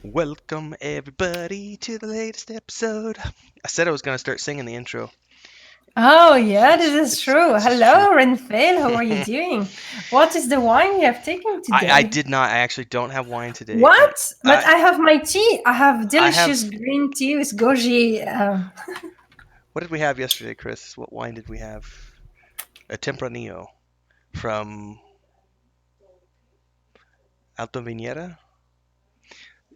Welcome everybody to the latest episode. I said I was gonna start singing the intro. Oh, yeah, this It's is it's true. this is true. Hello, Renfeel. How are you doing? What is the wine you have taken I today? did not. I actually don't have wine today, and What? But I I have my tea. I have I delicious have. green tea with goji. What did we have yesterday, Chris? What wine did we have? A Tempranillo from Alto Viñeta.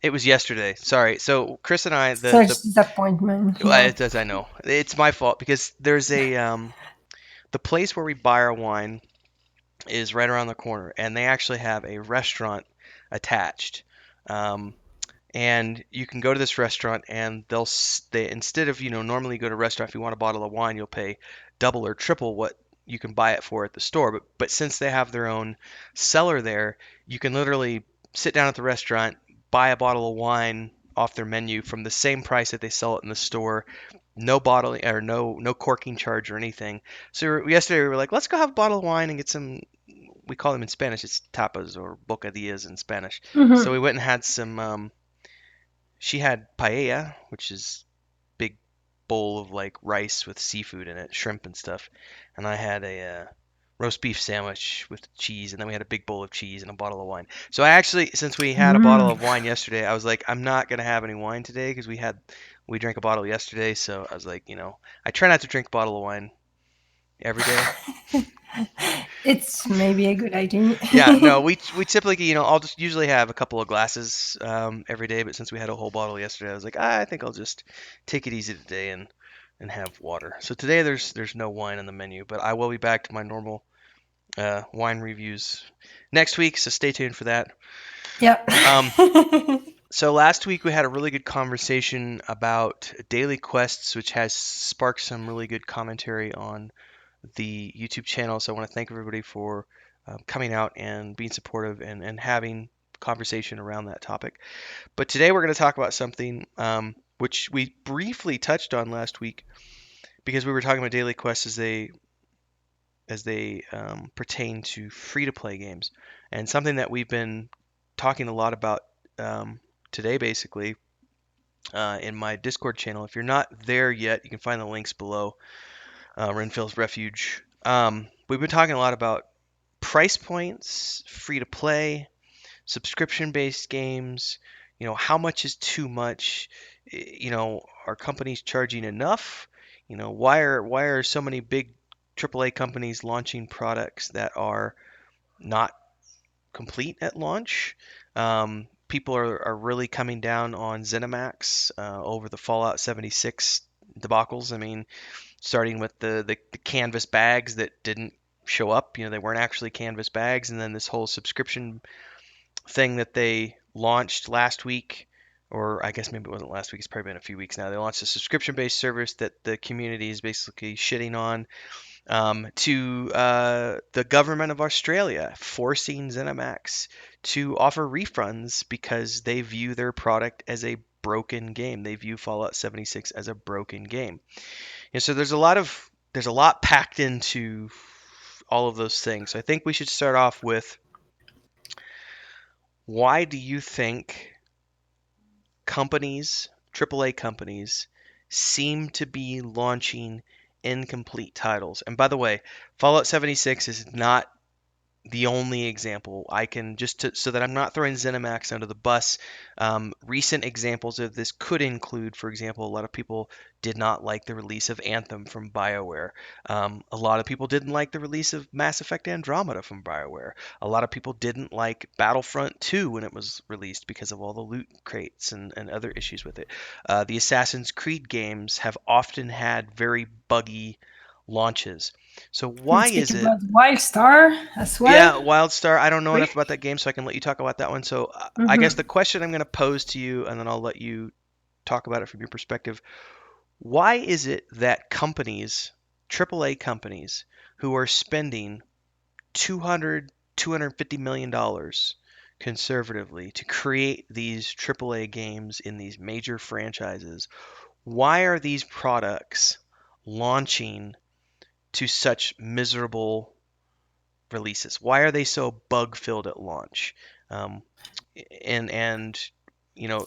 It was yesterday. Sorry. So Chris and I, the Such disappointment. well, Yeah. it does I know it's my fault because there's a the place where we buy our wine is right around the corner, and they actually have a restaurant attached. Um, and you can go to this restaurant, and they instead of normally you go to a restaurant if you want a bottle of wine, you'll pay double or triple what you can buy it for at the store. But since they have their own cellar there, you can literally sit down at the restaurant, buy a bottle of wine off their menu from the same price that they sell it in the store, no bottling or no corking charge or anything. So yesterday we were like, let's go have a bottle of wine and get some. We call them in Spanish. It's tapas or bocadillas in Spanish. So Hmm. we went and had some. She had paella, which is big bowl of like rice with seafood in it, shrimp and stuff. And I had a roast beef sandwich with cheese, and then we had a big bowl of cheese and a bottle of wine. So I actually, since we had a bottle Mm. of wine yesterday, I was like, I'm not gonna have any wine today because we drank a bottle yesterday. So I was like, I try not to drink a bottle of wine every day. It's maybe a good idea. Yeah, no, we typically, I'll just usually have a couple of glasses every day, but since we had a whole bottle yesterday, I was like, I think I'll just take it easy today and have water. So today there's no wine on the menu, but I will be back to my normal wine reviews next week, so stay tuned for that. Yeah. Um, so last week we had a really good conversation about daily quests, which has sparked some really good commentary on the YouTube channel. So I want to thank everybody for coming out and being supportive and having conversation around that topic. But today we're going to talk about something which we briefly touched on last week because we were talking about daily quests as they pertain to free to play games, and something that we've been talking a lot about today, basically. In my Discord channel. If you're not there yet, you can find the links below. Renfield's Refuge. We've been talking a lot about price points, free to play, subscription based games. How much is too much? Are companies charging enough? Why are so many big AAA companies launching products that are not complete at launch? People are really coming down on ZeniMax over the Fallout 76 debacles. I mean, starting with the canvas bags that didn't show up. They weren't actually canvas bags, and then this whole subscription thing that they launched last week, or I guess maybe it wasn't last week. It's probably been a few weeks now. They launched a subscription-based service that the community is basically shitting on to the government of Australia, forcing ZeniMax to offer refunds because they view their product as a broken game. They view Fallout 76 as a broken game. And so there's a lot packed into all of those things. So I think we should start off with, why do you think companies, AAA companies, seem to be launching incomplete titles? And by the way, Fallout 76 is not the only example. I can so that I'm not throwing ZeniMax under the bus. Recent examples of this could include, for example, a lot of people did not like the release of Anthem from BioWare. A lot of people didn't like the release of Mass Effect Andromeda from BioWare. A lot of people didn't like Battlefront 2 when it was released because of all the loot crates and other issues with it. The Assassin's Creed games have often had very buggy launches. So why Let's speak is it? about Wildstar as Yeah, well. WildStar. I don't know enough about Brief. that game, so I can let you talk about that one. So I guess Hmm. the question I'm going to pose to you, and then I'll let you talk about it from your perspective. Why is it that companies, AAA companies, who are spending 200, $250 million conservatively to create these AAA games in these major franchises, why are these products launching to such miserable releases? Why are they so bug filled at launch? Um, and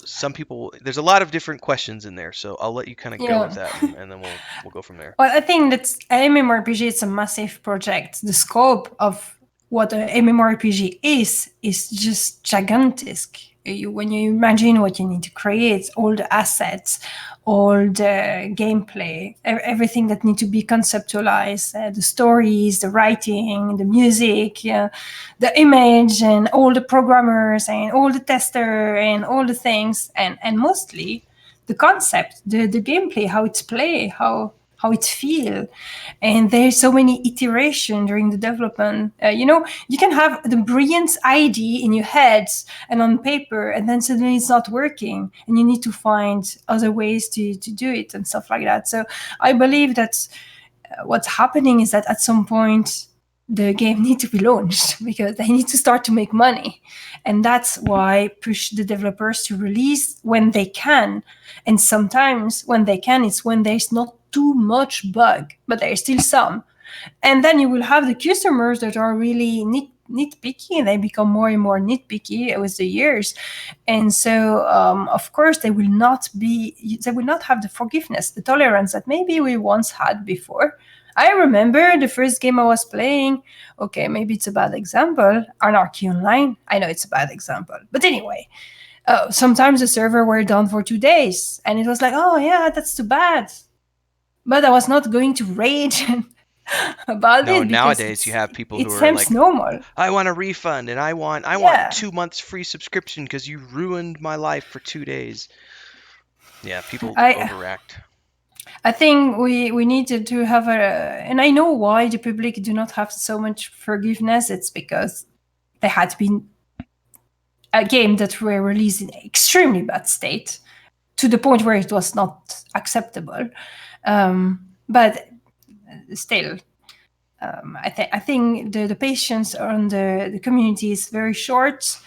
some people, there's a lot of different questions in there, so I'll let you kind of go with Yeah. that, and then we'll go from there. Well, I think that MMORPG is a massive project. The scope of what a MMORPG is just gigantic. When you imagine what you need to create, all the assets, all the gameplay, everything that need to be conceptualized, the stories, the writing, the music, the image, and all the programmers, and all the tester, and all the things, and mostly the concept, the gameplay, how it's play, how it feel. And there's so many iteration during the development. You can have the brilliant idea in your head and on paper, and then suddenly it's not working, and you need to find other ways to do it and stuff like that. So I believe that what's happening is that at some point the game needs to be launched because they need to start to make money, and that's why push the developers to release when they can. And sometimes when they can, it's when there's not too much bug, but there's still some. And then you will have the customers that are really nitpicky, and they become more and more nitpicky with the years. And so of course they will not have the forgiveness, the tolerance that maybe we once had before. I remember the first game I was playing. Okay, maybe it's a bad example. Anarchy Online. I know it's a bad example, but anyway, sometimes the server were down for 2 days, and it was like, oh yeah, that's too bad. But I was not going to rage about No, it because nowadays you have people it who are seems like, normal. I want a refund, and I want Yeah, 2 months free subscription because you ruined my life for 2 days. Yeah, people I overact. I think we needed to have and I know why the public do not have so much forgiveness. It's because there had been a game that were released in extremely bad state to the point where it was not acceptable. But still, I think the patience on the community is very short,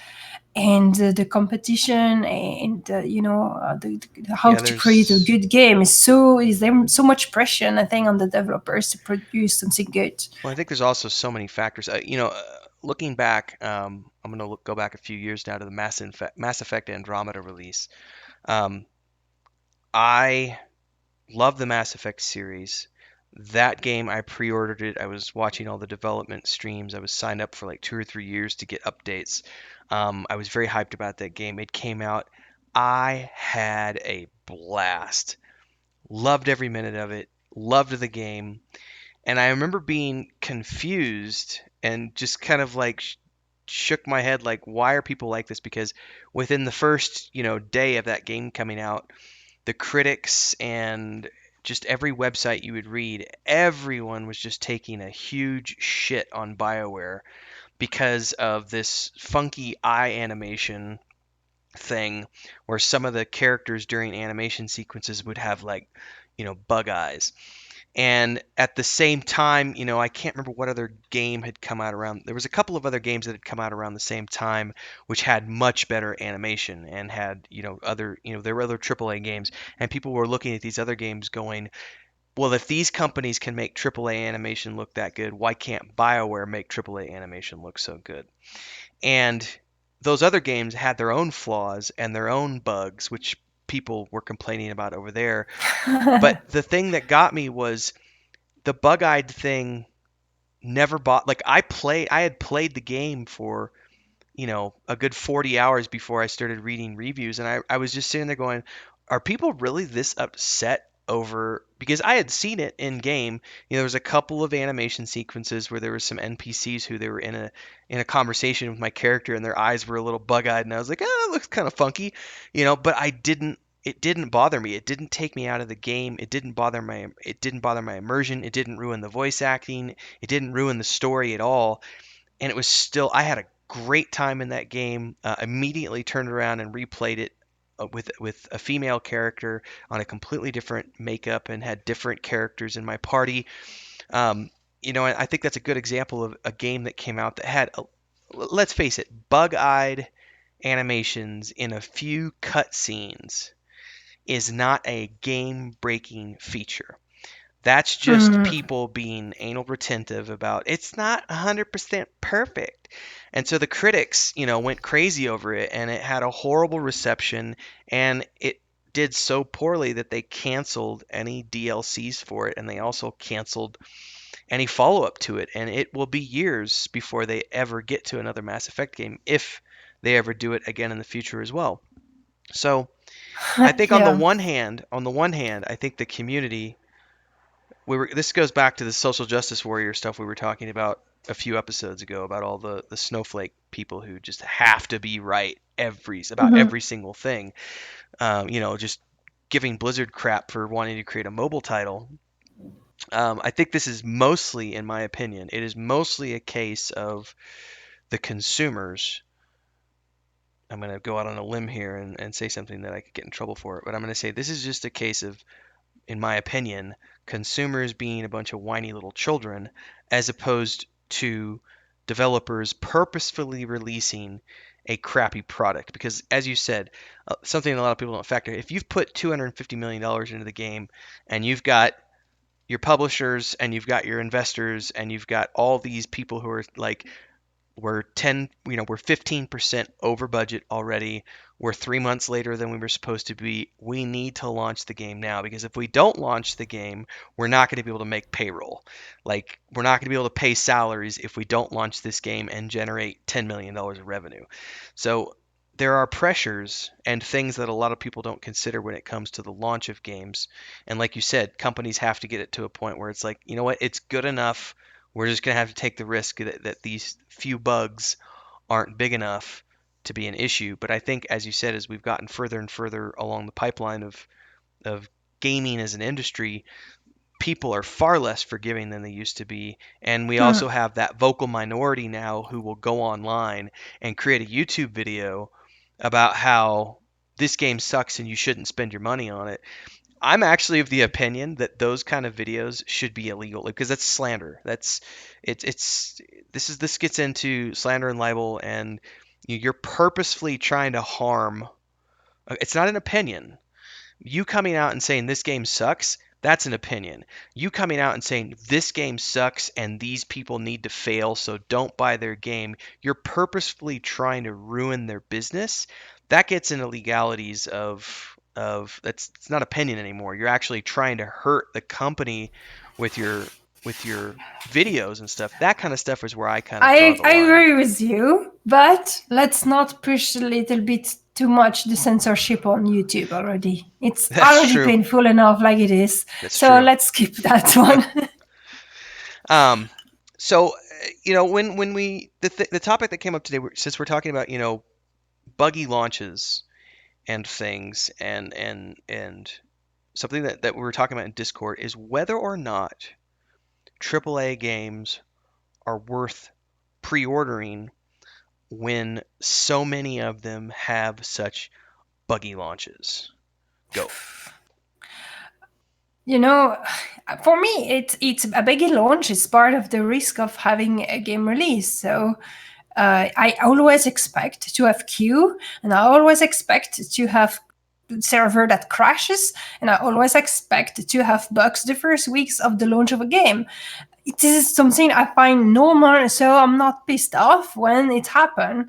and the competition, and how Yeah, to create a there's good game is there so much pressure, and I think, on the developers to produce something good. Well, I think there's also so many factors. Looking back, I'm gonna go back a few years now to the Mass Effect Andromeda release. Um, I love the Mass Effect series. That game, I pre-ordered it. I was watching all the development streams. I was signed up for like 2 or 3 years to get updates. I was very hyped about that game. It came out. I had a blast. Loved every minute of it. Loved the game. And I remember being confused and just kind of like shook my head like, why are people like this? Because within the first, day of that game coming out, the critics and just every website you would read, everyone was just taking a huge shit on BioWare because of this funky eye animation thing where some of the characters during animation sequences would have like, bug eyes. And at the same time, I can't remember what other game had come out around. There was a couple of other games that had come out around the same time, which had much better animation and had, there were other AAA games, and people were looking at these other games going, well, if these companies can make AAA animation look that good, why can't BioWare make AAA animation look so good? And those other games had their own flaws and their own bugs, which people were complaining about over there. But the thing that got me was the bug-eyed thing never bought like I had played the game for a good 40 hours before I started reading reviews, and I was just sitting there going, are people really this upset over, because I had seen it in game. There was a couple of animation sequences where there were some NPCs who they were in a conversation with my character, and their eyes were a little bug-eyed, and I was like, that looks kind of funky, but it didn't bother me. It didn't take me out of the game. It didn't bother my immersion. It didn't ruin the voice acting. It didn't ruin the story at all. And it was still, I had a great time in that game. Immediately turned around and replayed it with a female character on a completely different makeup, and had different characters in my party. Um, I think that's a good example of a game that came out that had, let's face it, bug-eyed animations in a few cutscenes is not a game-breaking feature. That's just people being anal retentive about it's not 100% perfect. And so the critics, went crazy over it, and it had a horrible reception, and it did so poorly that they canceled any DLCs for it, and they also canceled any follow-up to it, and it will be years before they ever get to another Mass Effect game if they ever do it again in the future as well. So, I think Yeah. on the one hand, I think the community this goes back to the social justice warrior stuff we were talking about a few episodes ago about all the snowflake people who just have to be right about Mhm. every single thing. Just giving Blizzard crap for wanting to create a mobile title. I think this is mostly, in my opinion, it is mostly a case of the consumers. I'm going to go out on a limb here and say something that I could get in trouble for, but I'm going to say this is just a case of, in my opinion, consumers being a bunch of whiny little children as opposed to developers purposefully releasing a crappy product. Because, as you said, something a lot of people don't factor, if you've put $250 million into the game and you've got your publishers and you've got your investors and you've got all these people who are like, we're 15% over budget already. We're 3 months later than we were supposed to be. We need to launch the game now, because if we don't launch the game, we're not going to be able to make payroll. Like, we're not going to be able to pay salaries if we don't launch this game and generate $10 million of revenue. So there are pressures and things that a lot of people don't consider when it comes to the launch of games. And like you said, companies have to get it to a point where it's like, you know what, it's good enough. We're just going to have to take the risk that these few bugs aren't big enough to be an issue. But I think, as you said, as we've gotten further and further along the pipeline of gaming as an industry, people are far less forgiving than they used to be. And we Hmm. also have that vocal minority now who will go online and create a YouTube video about how this game sucks and you shouldn't spend your money on it. I'm actually of the opinion that those kind of videos should be illegal because that's slander. It's this gets into slander and libel, and you're purposefully trying to harm. It's not an opinion. You coming out and saying this game sucks, that's an opinion. You coming out and saying this game sucks and these people need to fail, so don't buy their game, you're purposefully trying to ruin their business. That gets into legalities of that's it's not opinion anymore. You're actually trying to hurt the company with your videos and stuff. That kind of stuff is where I kind of draw I the I line. agree with you, but let's not push a little bit too much the censorship on YouTube already. It's That's already true. painful enough like it is. That's So true. let's skip that one. Um, so when the topic that came up today, since we're talking about buggy launches and things, and something that we were talking about in Discord is whether or not AAA games are worth pre-ordering when so many of them have such buggy launches. Go. You know, for me, it's a big launch. It's part of the risk of having a game release. So I always expect to have queue, and I always expect to have server that crashes, and I always expect to have bugs the first weeks of the launch of a game. It is something I find normal, so I'm not pissed off when it happens.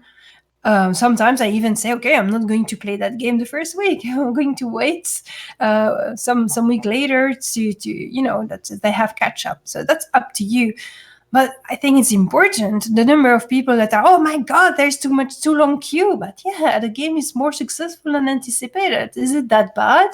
Sometimes I even say, okay, I'm not going to play that game the first week. I'm going to wait some week later to that they have catch up. So that's up to you. But I think it's important the number of people that are, oh my god, there's too long queue. But yeah, the game is more successful than anticipated. Is it that bad?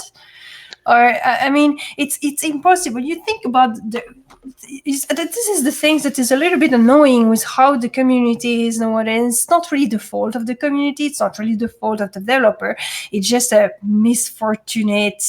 Or I mean, it's impossible. You think about this is the things that is a little bit annoying with how the community is nowadays. It's not really the fault of the community. It's not really the fault of the developer. It's just a misfortunate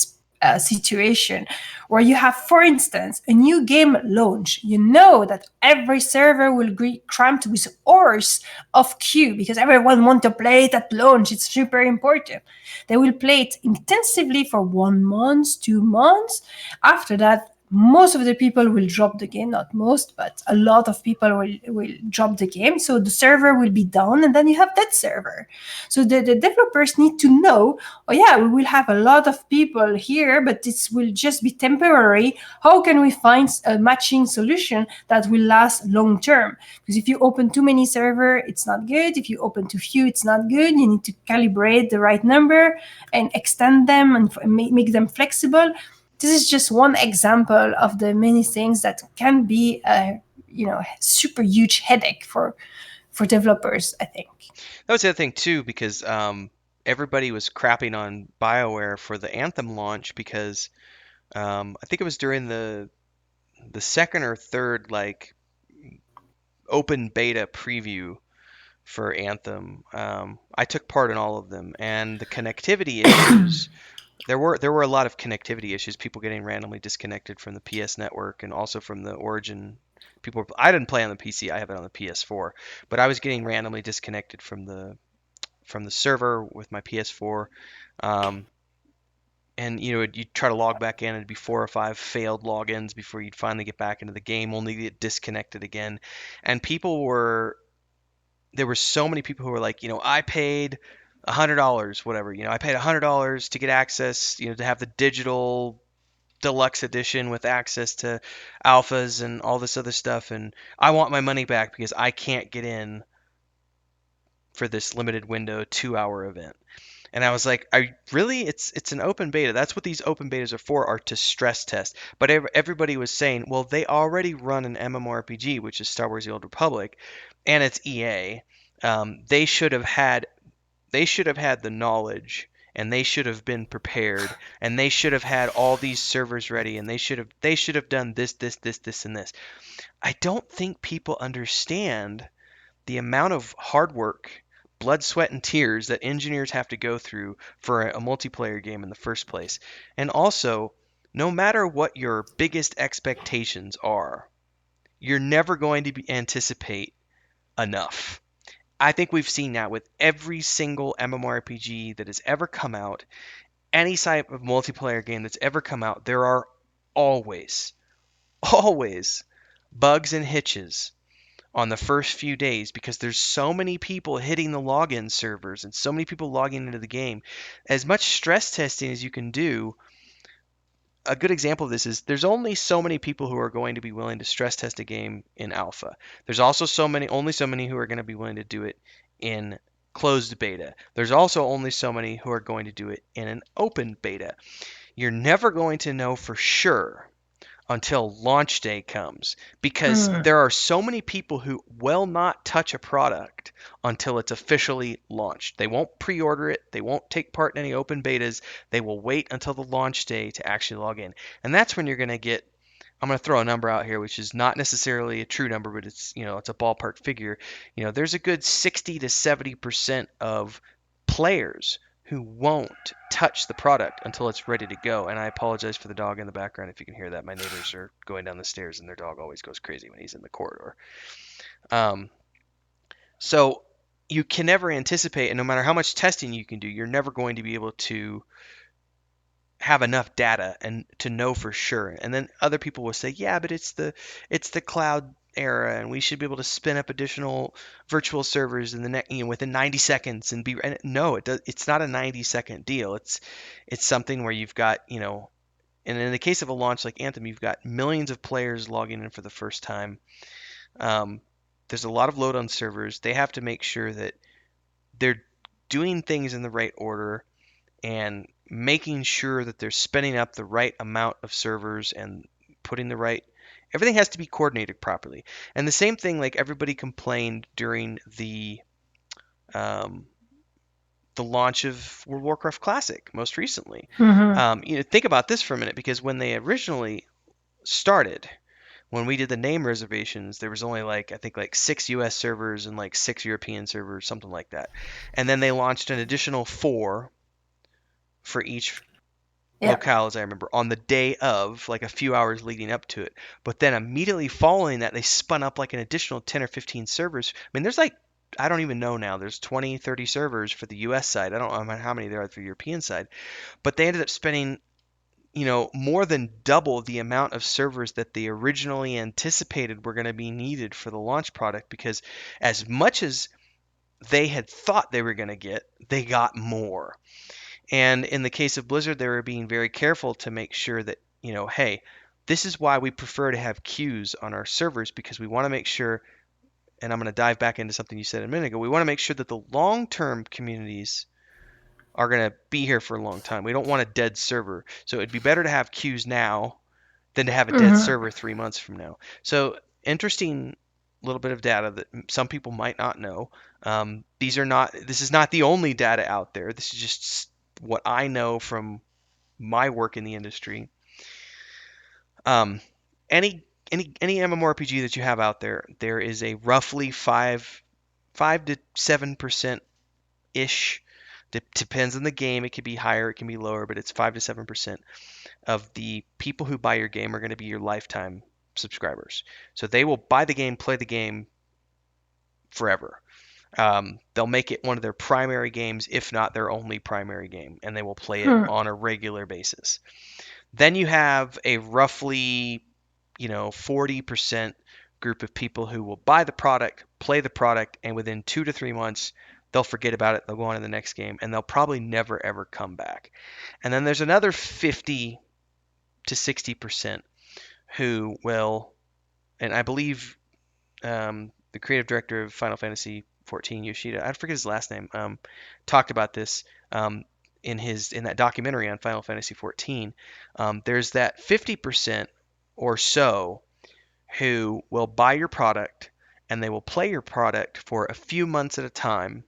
situation where you have, for instance, a new game launch. You know that every server will be cramped with hours of queue because everyone wants to play it at launch. It's super important. They will play it intensively for 1 month, 2 months. After that, most of the people will drop the game, not most, but a lot of people will drop the game. So the server will be down, and then you have that server. So the developers need to know, oh yeah, we will have a lot of people here, but this will just be temporary. How can we find a matching solution that will last long term? Because if you open too many server, it's not good. If you open too few, it's not good. You need to calibrate the right number and extend them and make them flexible. This is just one example of the many things that can be a super huge headache for developers, I think. That was the other thing too, because everybody was crapping on BioWare for the Anthem launch because I think it was during the second or third like open beta preview for Anthem. I took part in all of them, and the connectivity issues. There were a lot of connectivity issues. People getting randomly disconnected from the PS network and also from the Origin. I didn't play on the PC. I have it on the PS4, but I was getting randomly disconnected from the server with my PS4. Um, and you'd try to log back in, and it'd be 4 or 5 failed logins before you'd finally get back into the game, only to get disconnected again. And there were so many people who were like, I paid $100, whatever, I paid $100 to get access, to have the digital deluxe edition with access to alphas and all this other stuff, and I want my money back because I can't get in for this limited window 2-hour event. And I was like, I really, it's an open beta. That's what these open betas are to stress test. But everybody was saying, well, they already run an MMORPG, which is Star Wars: The Old Republic, and it's EA. They should have had the knowledge, and they should have been prepared, and they should have had all these servers ready, and they should have done this, and this. I don't think people understand the amount of hard work, blood, sweat, and tears that engineers have to go through for a multiplayer game in the first place. And also, no matter what your biggest expectations are, you're never going to anticipate enough. I think we've seen that with every single MMORPG that has ever come out, any type of multiplayer game that's ever come out, there are always, always bugs and hitches on the first few days because there's so many people hitting the login servers and so many people logging into the game. As much stress testing as you can do, a good example of this is there's only so many people who are going to be willing to stress test a game in alpha. There's also only so many who are going to be willing to do it in closed beta. There's also only so many who are going to do it in an open beta. You're never going to know for sure until launch day comes because there are so many people who will not touch a product until it's officially launched. They won't pre-order it, they won't take part in any open betas, they will wait until the launch day to actually log in. And that's when you're going to get, I'm going to throw a number out here which is not necessarily a true number, but it's a ballpark figure. There's a good 60 to 70% of players who won't touch the product until it's ready to go. And I apologize for the dog in the background if you can hear that. My neighbors are going down the stairs, and their dog always goes crazy when he's in the corridor. Um, so you can never anticipate, and no matter how much testing you can do, you're never going to be able to have enough data and to know for sure. And then other people will say, yeah, but it's the cloud era, and we should be able to spin up additional virtual servers in the within 90 seconds and no, it's not a 90-second deal. It's something where you've got, and in the case of a launch like Anthem, you've got millions of players logging in for the first time. There's a lot of load on servers. They have to make sure that they're doing things in the right order and making sure that they're spinning up the right amount of servers and putting everything has to be coordinated properly. And the same thing, like everybody complained during the launch of World of Warcraft Classic most recently. Think about this for a minute, because when they originally started, when we did the name reservations, there was only I think 6 US servers and 6 European servers, something like that. And then they launched an additional 4 for each locale, as I remember, on the day of, a few hours leading up to it. But then immediately following that, they spun up an additional 10 or 15 servers. I mean, there's I don't even know now. There's 20, 30 servers for the US side. I don't know how many there are for the European side. But they ended up spending, more than double the amount of servers that they originally anticipated were going to be needed for the launch product, because as much as they had thought they were going to get, they got more. And in the case of Blizzard, they were being very careful to make sure that, hey, this is why we prefer to have queues on our servers, because we want to make sure, and I'm going to dive back into something you said a minute ago, we want to make sure that the long-term communities are going to be here for a long time. We don't want a dead server. So it'd be better to have queues now than to have a dead Mhm. server 3 months from now. So interesting little bit of data that some people might not know. This is not the only data out there. This is just what I know from my work in the industry. Um, any MMORPG that you have out there, there is a roughly 5 to 7% ish. Depends on the game. It can be higher, it can be lower, but it's 5 to 7% of the people who buy your game are going to be your lifetime subscribers. So they will buy the game, play the game forever. They'll make it one of their primary games, if not their only primary game, and they will play it Hmm. on a regular basis. Then you have a roughly, 40% group of people who will buy the product, play the product, and within 2 to 3 months, they'll forget about it. They'll go on to the next game, and they'll probably never ever come back. And then there's another 50 to 60% who will, and I believe the creative director of Final Fantasy 14, Yoshida, I forget his last name, talked about this in that documentary on Final Fantasy 14. There's that 50% or so who will buy your product and they will play your product for a few months at a time,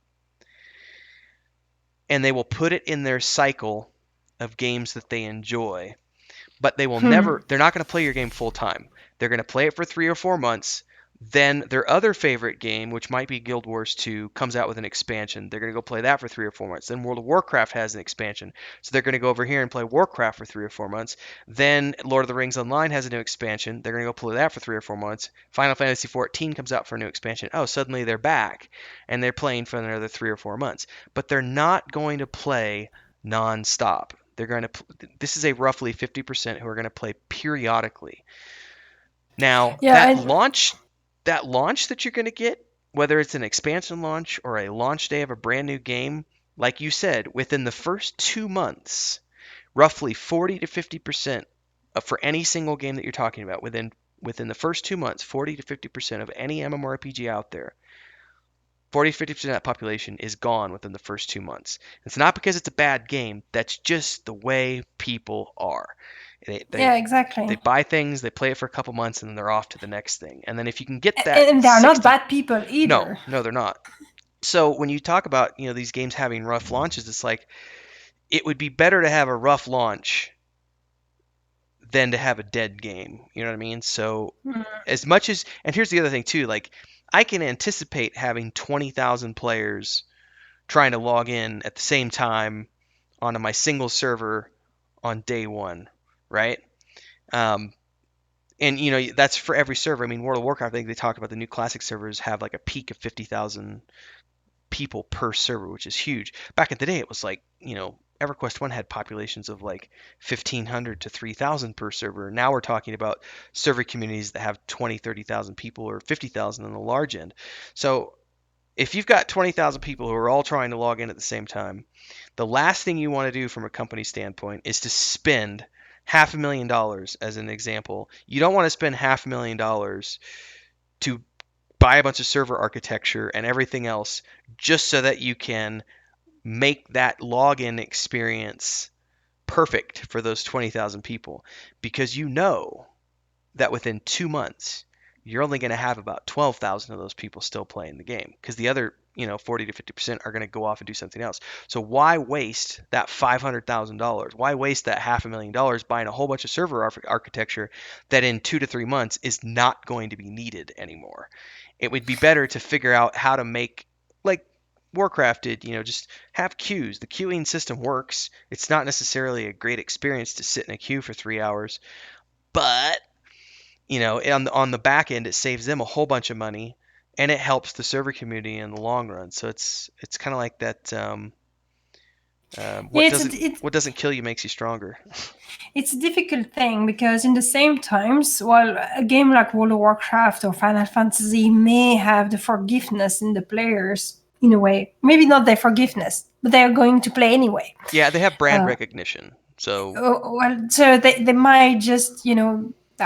and they will put it in their cycle of games that they enjoy, but Hmm. they're not going to play your game full time. They're going to play it for 3 or 4 months. Then their other favorite game, which might be Guild Wars 2, comes out with an expansion. They're going to go play that for 3 or 4 months. Then World of Warcraft has an expansion. So they're going to go over here and play Warcraft for 3 or 4 months. Then Lord of the Rings Online has a new expansion. They're going to go play that for 3 or 4 months. Final Fantasy 14 comes out for a new expansion. Oh, suddenly they're back and they're playing for another 3 or 4 months. But they're not going to play non-stop. They're going to. This is a roughly 50% who are going to play periodically. Now, Yeah, and that launch that you're going to get, whether it's an expansion launch or a launch day of a brand new game, like you said, within the first 2 months, roughly 40 to 50% for any single game that you're talking about, within the first 2 months, 40 to 50% of any MMORPG out there, 40 to 50% of that population is gone within the first 2 months. It's not because it's a bad game. That's just the way people are. They, they yeah, they exactly. buy things, they play it for a couple months, and then they're off to the next thing. And then if you can get that And they are not 60, bad people no, either. no, they're not. So when you talk about these games having rough launches, it's like it would be better to have a rough launch than to have a dead game. You know what I mean? So Hmm. as much as, and here's the other thing too, like I can anticipate having 20,000 players trying to log in at the same time onto my single server on day one, right? Um, and that's for every server. I mean, World of Warcraft, I think they talk about the new classic servers have like a peak of 50,000 people per server, which is huge. Back in the day, it was like, EverQuest 1 had populations of like 1,500 to 3,000 per server. Now we're talking about server communities that have 20, 30,000 people or 50,000 on the large end. So if you've got 20,000 people who are all trying to log in at the same time, the last thing you want to do from a company standpoint is to spend $500,000 as an example. You don't want to spend $500,000 to buy a bunch of server architecture and everything else just so that you can make that login experience perfect for those 20,000 people, because that within 2 months, you're only going to have about 12,000 of those people still playing the game, because the other 40 to 50% are going to go off and do something else. So why waste that $500,000? Why waste that $500,000 buying a whole bunch of server architecture that in 2 to 3 months is not going to be needed anymore? It would be better to figure out how to make, like Warcraft did, just have queues. The queuing system works. It's not necessarily a great experience to sit in a queue for 3 hours, but on the back end, it saves them a whole bunch of money, and it helps the server community in the long run. So it's kind of like that. Yeah, What doesn't kill you makes you stronger. it's a difficult thing because in the same times, while a game like World of Warcraft or Final Fantasy may have the forgiveness in the players in a way, maybe not their forgiveness, but they are going to play anyway. Yeah, they have brand recognition. So Well, so they might just, they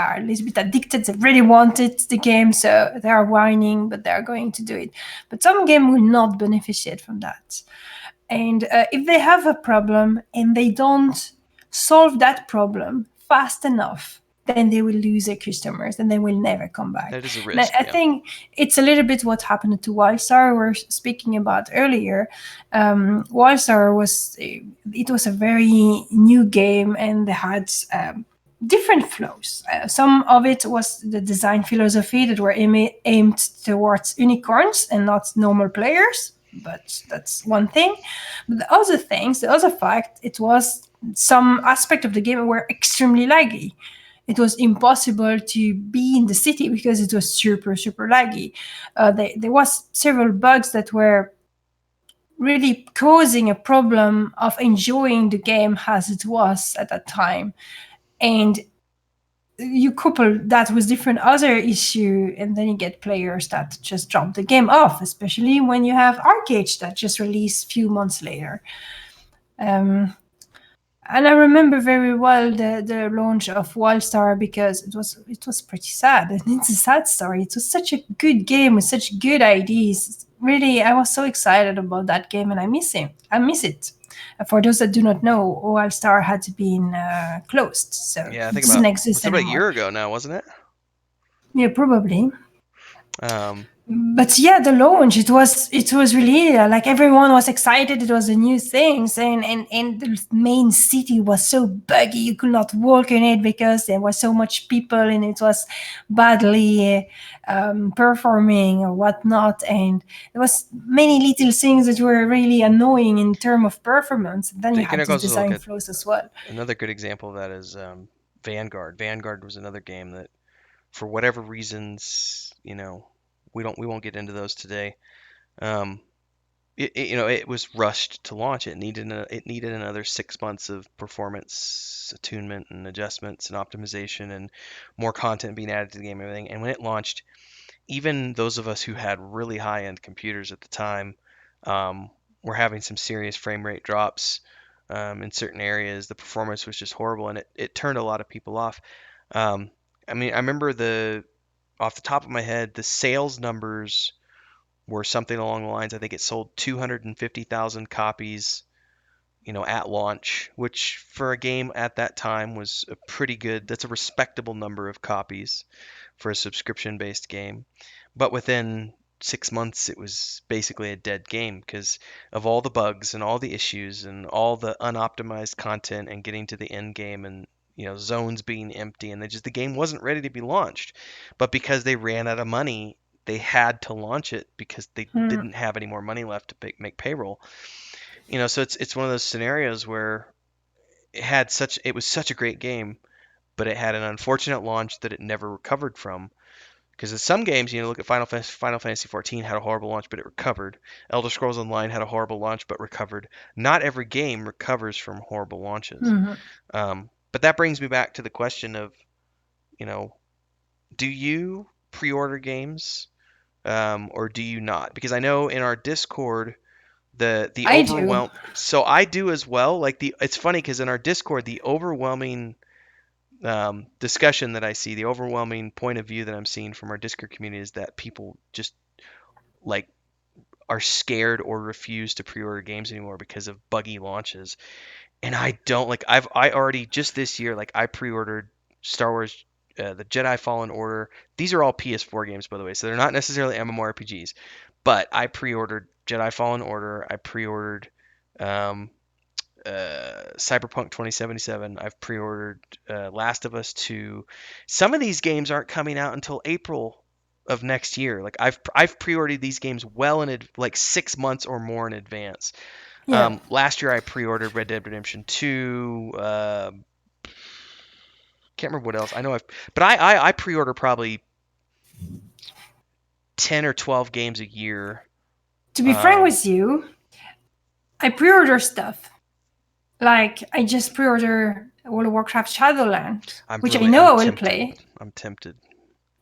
are a little bit addicted. They really wanted the game, so they are whining, but they are going to do it. But some game will not benefit from that. And if they have a problem and they don't solve that problem fast enough, then they will lose their customers and they will never come back. that is a And risk. I Yeah. think it's a little bit what happened to Wildstar we were speaking about earlier. Wildstar it was a very new game and they had different flows. Some of it was the design philosophy that were aimed towards unicorns and not normal players, but that's one thing. But the other fact, it was some aspect of the game were extremely laggy. It was impossible to be in the city because it was super, super laggy. There was several bugs that were really causing a problem of enjoying the game as it was at that time. And you couple that with different other issue and then you get players that just drop the game off, especially when you have Arcade that just released a few months later. And I remember very well the launch of Wildstar because it was pretty sad, and it's a sad story. It was such a good game with such good ideas. Really, I was so excited about that game, and I miss him. I miss it. For those that do not know, Wildstar had been closed, so Yeah, I it think doesn't about exist was about a anymore. year ago now, wasn't it? Yeah, probably. Um, But yeah, the launch it was really like everyone was excited. It was a new thing, and the main city was so buggy you could not walk in it because there was so much people and it was badly performing or whatnot, and there was many little things that were really annoying in terms of performance. And then you can had I these also look design at flows as well. another good example of that is Vanguard. Vanguard was another game that, for whatever reasons, we won't get into those today. Um, it was rushed to launch. It needed another 6 months of performance attunement and adjustments and optimization and more content being added to the game and everything. And when it launched, even those of us who had really high-end computers at the time um, were having some serious frame rate drops in certain areas. The performance was just horrible, and it turned a lot of people off. Um, I mean, I remember off the top of my head, the sales numbers were something along the lines. I think it sold 250,000 copies, at launch, which for a game at that time was a pretty good. That's a respectable number of copies for a subscription-based game. But within 6 months, it was basically a dead game because of all the bugs and all the issues and all the unoptimized content and getting to the end game and zones being empty and the game wasn't ready to be launched. But because they ran out of money, they had to launch it because they Hmm. didn't have any more money left to make payroll. So it's one of those scenarios where it was such a great game, but it had an unfortunate launch that it never recovered from. Because in some games, look at Final Fantasy 14 had a horrible launch, but it recovered. Elder Scrolls Online had a horrible launch, but recovered. Not every game recovers from horrible launches. Mhm. But that brings me back to the question of, you know, do you pre-order games or do you not? Because I know in our Discord, the I do. overwhelm. So I do as well. It's funny because in our Discord, the overwhelming discussion that I see, the overwhelming point of view that I'm seeing from our Discord community is that people just like are scared or refuse to pre-order games anymore because of buggy launches. And I don't like I already just this year like I pre-ordered Star Wars the Jedi Fallen Order. These are all PS4 games by the way, so they're not necessarily MMORPGs. But I pre-ordered Jedi Fallen Order. I pre-ordered um, Cyberpunk 2077. I've pre-ordered Last of Us 2. Some of these games aren't coming out until April of next year. Like I've pre-ordered these games well like 6 months or more in advance. Yeah. Last year I pre-ordered Red Dead Redemption 2. Can't remember what else. I know but I pre-order probably 10 or 12 games a year. To be frank Um, with you, I pre-order stuff. Like I just pre-order World of Warcraft Shadowlands, which I know I'm I will tempted. play. I'm tempted.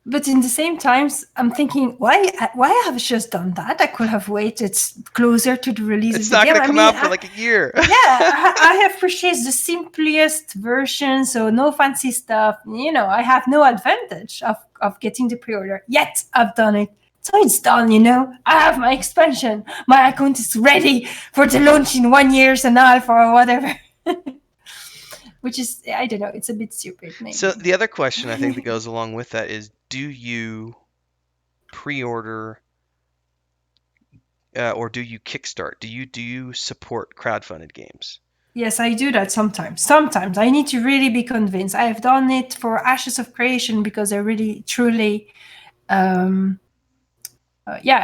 But in the same times, I'm thinking, why have I just done that? I could have waited closer to the release It's of the not game. gonna I come mean, out for like a year. yeah, I have purchased the simplest version, so no fancy stuff. I have no advantage of getting the pre-order. Yet I've done it. So it's done. I have my expansion. My account is ready for the launch in 1.5 years or whatever. Which is, I don't know, it's a bit stupid, So maybe. the other question I think that goes along with that is, do you pre-order or do you kickstart? Do you support crowdfunded games? Yes, I do that sometimes. Sometimes I need to really be convinced. I have done it for Ashes of Creation because I really, truly, um,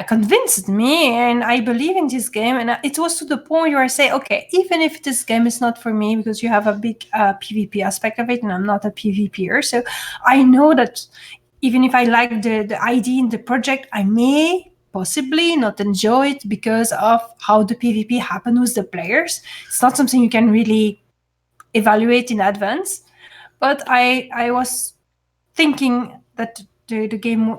convinced me, and I believe in this game. And it was to the point where I say, okay, even if this game is not for me, because you have a big PvP aspect of it, and I'm not a PvPer, so I know that even if I like the idea in the project, I may possibly not enjoy it because of how the PvP happened with the players. It's not something you can really evaluate in advance. But I was thinking that the game,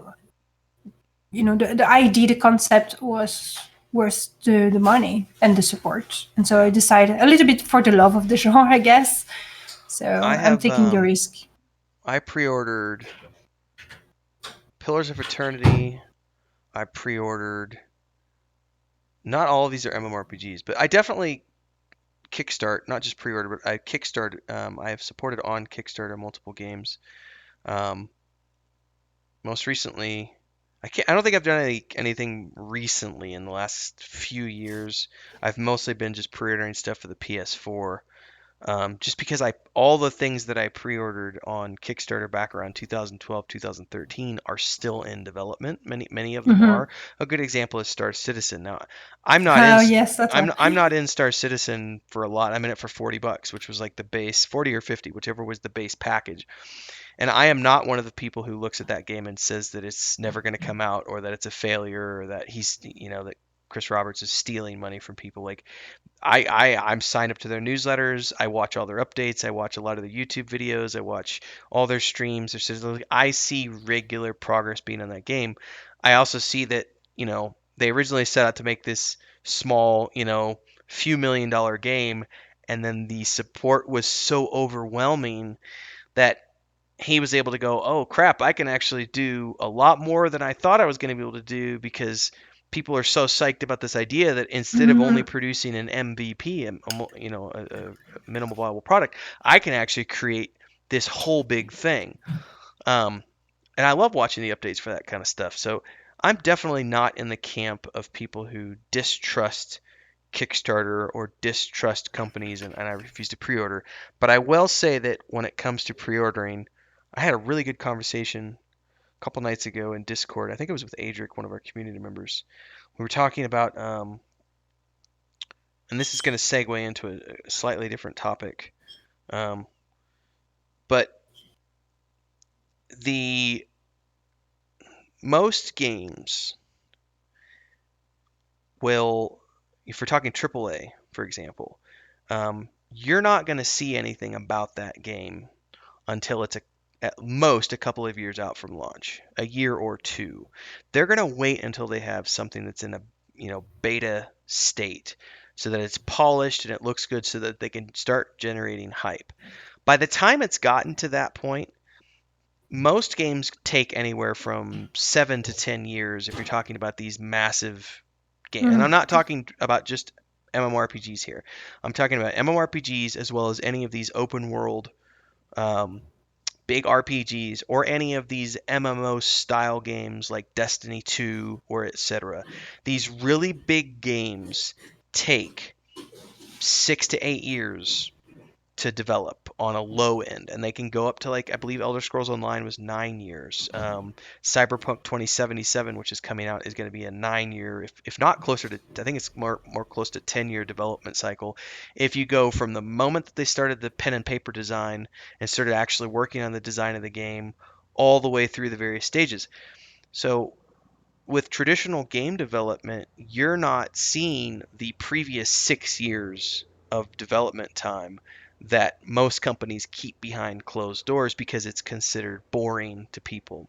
the idea, the concept was worth the money and the support. And so I decided, a little bit for the love of the genre, I guess. So I I'm have taking the risk. I pre-ordered Pillars of Eternity. I pre-ordered. Not all of these are MMORPGs, but I definitely kickstart, not just pre-order, but I kickstart. I have supported on Kickstarter multiple games. Um, Most recently, I don't think I've done anything recently in the last few years. I've mostly been just pre-ordering stuff for the PS4. Just because all the things that I pre-ordered on Kickstarter back around 2012, 2013 are still in development. Many of them Mm-hmm. are. A good example is Star Citizen. Now, I'm not in Oh, yes, that's one. I'm not in Star Citizen for a lot. I'm in it for $40, which was like the base, 40 or 50, whichever was the base package. And I am not one of the people who looks at that game and says that it's never going to come out or that it's a failure or that that Chris Roberts is stealing money from people. Like I'm signed up to their newsletters. I watch all their updates. I watch a lot of their YouTube videos. I watch all their streams. I see regular progress being on that game. I also see that, they originally set out to make this small, few $1 million game, and then the support was so overwhelming that he was able to go, oh crap, I can actually do a lot more than I thought I was going to be able to do because people are so psyched about this idea that instead of only Mm-hmm. producing an MVP, a minimal viable product, I can actually create this whole big thing. Um, and I love watching the updates for that kind of stuff. So I'm definitely not in the camp of people who distrust Kickstarter or distrust companies, and I refuse to pre-order. But I will say that when it comes to pre-ordering, I had a really good conversation a couple nights ago in Discord. I think it was with Adric, one of our community members. We were talking about, and this is going to segue into a slightly different topic, um, but the most games will, if we're talking AAA, for example, you're not going to see anything about that game until it's at most a couple of years out from launch, a year or two. They're going to wait until they have something that's in a beta state so that it's polished and it looks good so that they can start generating hype. By the time it's gotten to that point, most games take anywhere from 7 to 10 years if you're talking about these massive games. And I'm Mm-hmm. not talking about just MMORPGs here. I'm talking about MMORPGs as well as any of these open world um, big RPGs or any of these MMO style games like Destiny 2 or etc. These really big games take 6 to 8 years to develop on a low end, and they can go up to, like, I believe Elder Scrolls Online was 9 years. Cyberpunk 2077, which is coming out, is going to be a 9 year, if not closer to, I think it's more close to 10 year development cycle. If you go from the moment that they started the pen and paper design and started actually working on the design of the game all the way through the various stages. So with traditional game development, you're not seeing the previous 6 years of development time that most companies keep behind closed doors because it's considered boring to people.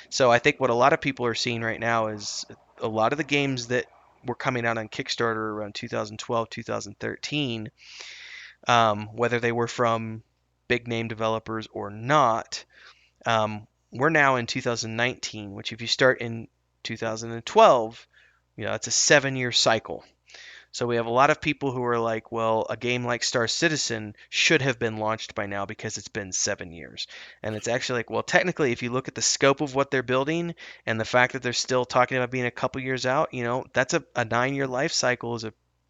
So I think what a lot of people are seeing right now is a lot of the games that were coming out on Kickstarter around 2012, 2013, whether they were from big name developers or not, we're now in 2019, which if you start in 2012, it's a 7-year cycle. So we have a lot of people who are like, well, a game like Star Citizen should have been launched by now because it's been 7 years. And it's actually like, well, technically, if you look at the scope of what they're building and the fact that they're still talking about being a couple years out, that's a 9-year life cycle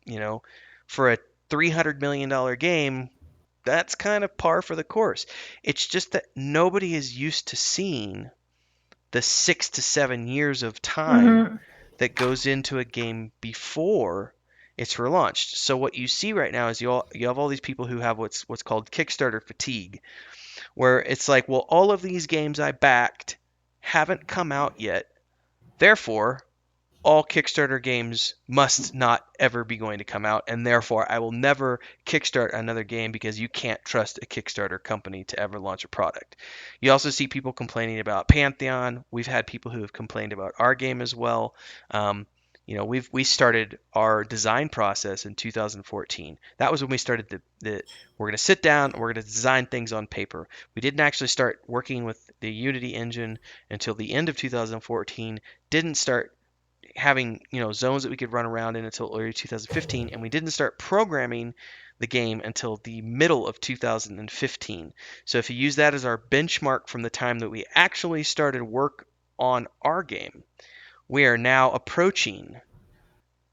you know, for a $300 million game, that's kind of par for the course. It's just that nobody is used to seeing the 6 to 7 years of time Mm-hmm. that goes into a game before it's relaunched. So what you see right now is you have all these people who have what's called Kickstarter fatigue, where it's like, well, all of these games I backed haven't come out yet. Therefore, all Kickstarter games must not ever be going to come out, and therefore I will never kickstart another game because you can't trust a Kickstarter company to ever launch a product. You also see people complaining about Pantheon. We've had people who have complained about our game as well. Um, we started our design process in 2014. That was when we started the we're going to sit down, we're going to design things on paper. We didn't actually start working with the Unity engine until the end of 2014. Didn't start having zones that we could run around in until early 2015, and we didn't start programming the game until the middle of 2015. So if you use that as our benchmark from the time that we actually started work on our game, we are now approaching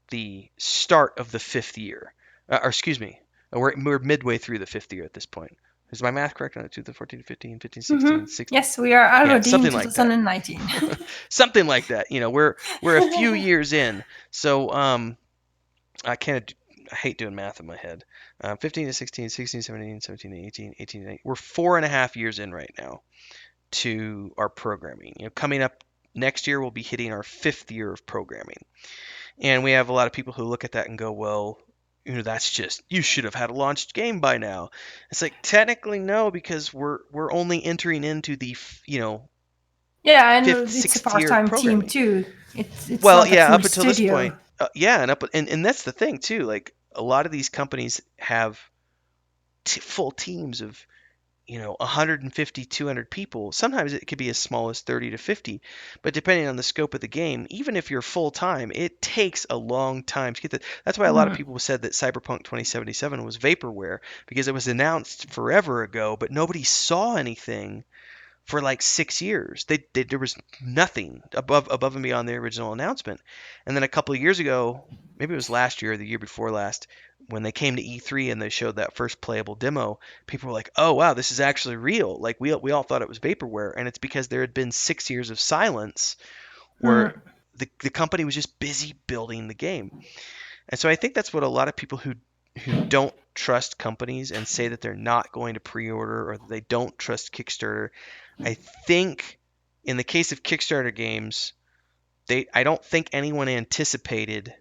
the start of the 5th year. Or excuse me, we're midway through the 5th year at this point. Is my math correct on it? 2014, 15, 15, 16, Mm-hmm. 16? Yes, we are Yeah, already in something like that. 2019. Something like that. We're a few years in. So I can't. I hate doing math in my head. 15 to 16, 16 to 17, 17 to 18, 18 to 19. We're 4.5 years in right now to our programming. Coming up next year, we'll be hitting our 5th year of programming. And we have a lot of people who look at that and go, well, that's just, you should have had a launched game by now. It's like, technically, no, because we're only entering into the, Yeah, fifth, and it's a sixth year of part-time team programming. too. It's Well, not a yeah, full up until this point, studio. yeah, and that's the thing too. Like a lot of these companies have full teams of 150, 200 people. Sometimes it could be as small as 30 to 50, but depending on the scope of the game, even if you're full time, it takes a long time to get that. That's why a lot of Mm. people said that Cyberpunk 2077 was vaporware because it was announced forever ago, but nobody saw anything for like 6 years. There was nothing above and beyond the original announcement. And then a couple of years ago, maybe it was last year or the year before last, when they came to E3 and they showed that first playable demo, people were like, "Oh wow, this is actually real." Like we all thought it was vaporware, and it's because there had been 6 years of silence where Mm. the company was just busy building the game. And so I think that's what a lot of people who don't trust companies and say that they're not going to pre-order or that they don't trust Kickstarter. I think in the case of Kickstarter games, I don't think anyone anticipated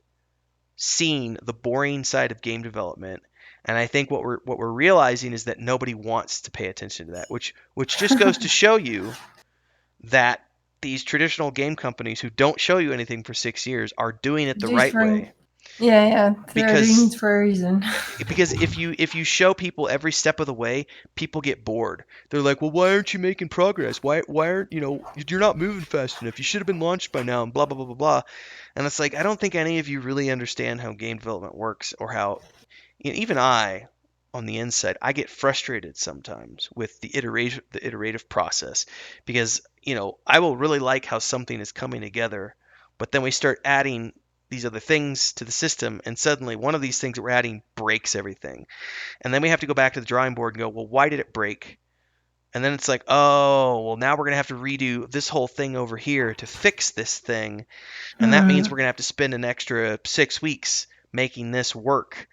seeing the boring side of game development. And I think what we're realizing is that nobody wants to pay attention to that, which just goes to show you that these traditional game companies who don't show you anything for 6 years are doing it the right Different. way. Yeah, yeah, they're doing Because it for a reason. if you show people every step of the way, people get bored. They're like, well, why aren't you making progress? Why aren't you're not moving fast enough? You should have been launched by now, and blah blah blah blah blah. And it's like I don't think any of you really understand how game development works or how even I on the inside I get frustrated sometimes with the iterative process because I will really like how something is coming together, but then we start adding these other things to the system and suddenly one of these things that we're adding breaks everything, and then we have to go back to the drawing board and go, well, why did it break? And then it's like, oh, well, now we're going to have to redo this whole thing over here to fix this thing, and that means Mm. we're going to have to spend an extra 6 weeks making this work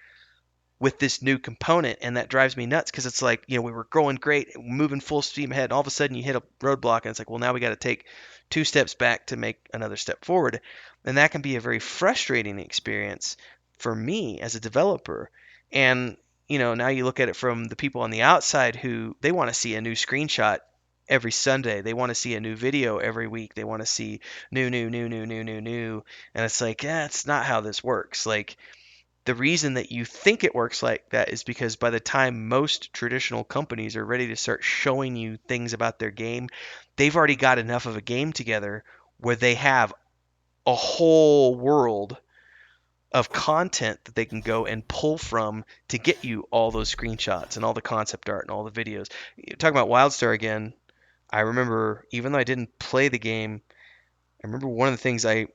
with this new component. And that drives me nuts because it's like, we were going great, moving full steam ahead, and all of a sudden you hit a roadblock, and it's like, well, now we got to take 2 steps back to make another step forward. And that can be a very frustrating experience for me as a developer. And now you look at it from the people on the outside who they want to see a new screenshot every Sunday. They want to see a new video every week. They want to see new. And it's like, yeah, it's not how this works. Like, the reason that you think it works like that is because by the time most traditional companies are ready to start showing you things about their game, they've already got enough of a game together where they have a whole world of content that they can go and pull from to get you all those screenshots and all the concept art and all the videos. Talking about WildStar again, I remember, even though I didn't play the game, I remember one of the things I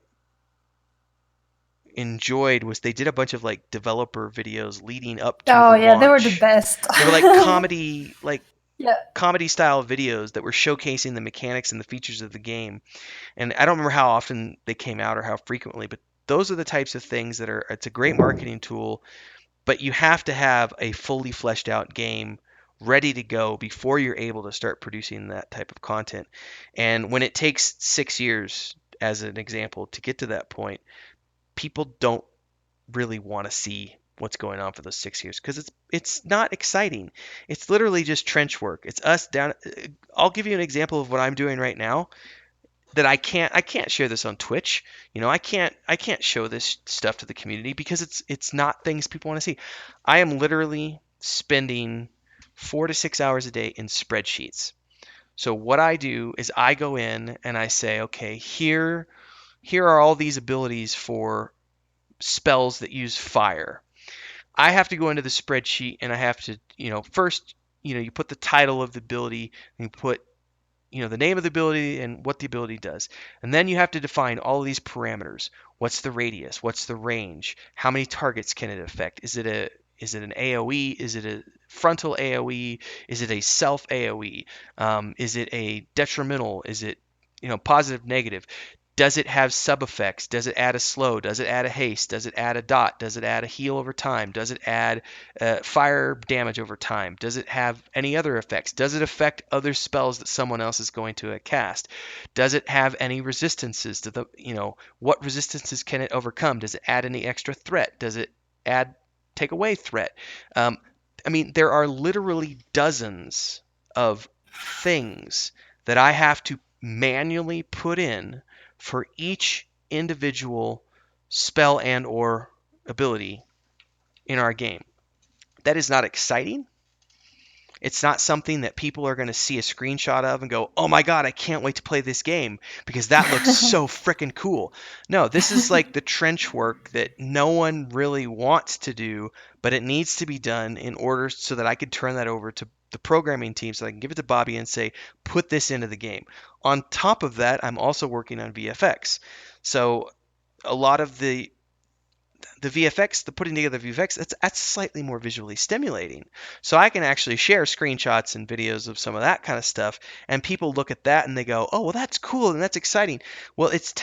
enjoyed was they did a bunch of like developer videos leading up to Oh the yeah, they were the launch. best. They were like Yeah. comedy style videos that were showcasing the mechanics and the features of the game. And I don't remember how often they came out or how frequently, but those are the types of things that are, it's a great marketing tool, but you have to have a fully fleshed out game ready to go before you're able to start producing that type of content. And when it takes 6 years, as an example, to get to that point, people don't really want to see what's going on for those 6 years because it's not exciting. It's literally just trench work. It's us down. I'll give you an example of what I'm doing right now that I can't share this on Twitch. I can't show this stuff to the community because it's not things people want to see. I am literally spending 4 to 6 hours a day in spreadsheets. So what I do is I go in and I say, okay, here are all these abilities for spells that use fire. I have to go into the spreadsheet and I have to, first, you put the title of the ability and you put, the name of the ability and what the ability does. And then you have to define all of these parameters. What's the radius? What's the range? How many targets can it affect? Is it an AoE? Is it a frontal AoE? Is it a self AoE? Is it a detrimental? Is it positive, negative? Does it have sub effects? Does it add a slow? Does it add a haste? Does it add a dot? Does it add a heal over time? Does it add fire damage over time? Does it have any other effects? Does it affect other spells that someone else is going to cast? Does it have any resistances to what resistances can it overcome? Does it add any extra threat? Does it add take away threat? Um, I mean, there are literally dozens of things that I have to manually put in for each individual spell and or ability in our game. That is not exciting. It's not something that people are going to see a screenshot of and go, "Oh my god, I can't wait to play this game because that looks so freaking cool." No, this is like the trench work that no one really wants to do, but it needs to be done in order so that I could turn that over to the programming team so I can give it to Bobby and say, "Put this into the game." On top of that, I'm also working on VFX. So a lot of the VFX, the putting together VFX, that's slightly more visually stimulating. So I can actually share screenshots and videos of some of that kind of stuff, and people look at that and they go, "Oh, well, that's cool and that's exciting." Well, it's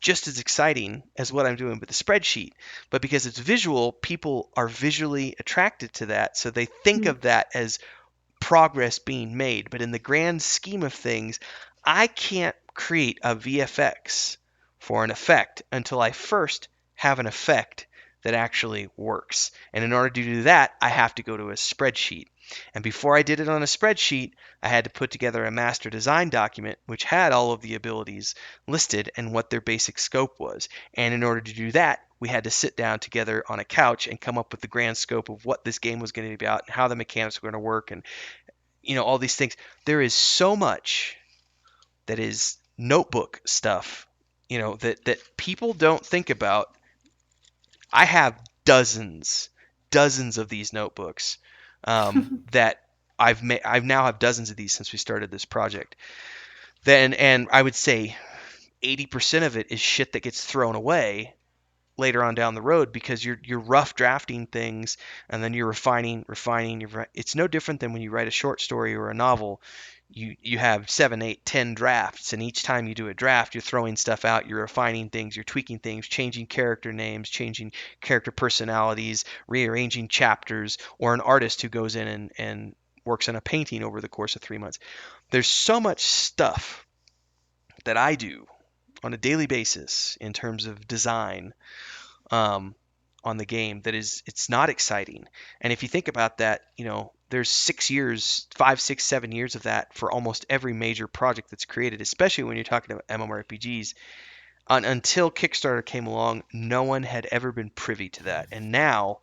just as exciting as what I'm doing with the spreadsheet, but because it's visual, people are visually attracted to that, so they think of that as progress being made. But in the grand scheme of things, I can't create a VFX for an effect until I first have an effect that actually works. And in order to do that, I have to go to a spreadsheet. And before I did it on a spreadsheet, I had to put together a master design document which had all of the abilities listed and what their basic scope was. And in order to do that, we had to sit down together on a couch and come up with the grand scope of what this game was going to be about and how the mechanics were going to work and all these things. There is so much that is notebook stuff, that people don't think about. I have dozens of these notebooks that I've made. I've now have dozens of these since we started this project. Then, and I would say 80% of it is shit that gets thrown away later on down the road because you're rough drafting things and then you're refining. It's no different than when you write a short story or a novel. You have 7, 8, 10 drafts, and each time you do a draft, you're throwing stuff out, you're refining things, you're tweaking things, changing character names, changing character personalities, rearranging chapters, or an artist who goes in and works on a painting over the course of 3 months. There's so much stuff that I do on a daily basis in terms of design, um, on the game that it's not exciting. And if you think about that, there's 6 years, 5, 6, 7 years of that for almost every major project that's created, especially when you're talking about MMORPGs. Until Kickstarter came along, no one had ever been privy to that. And now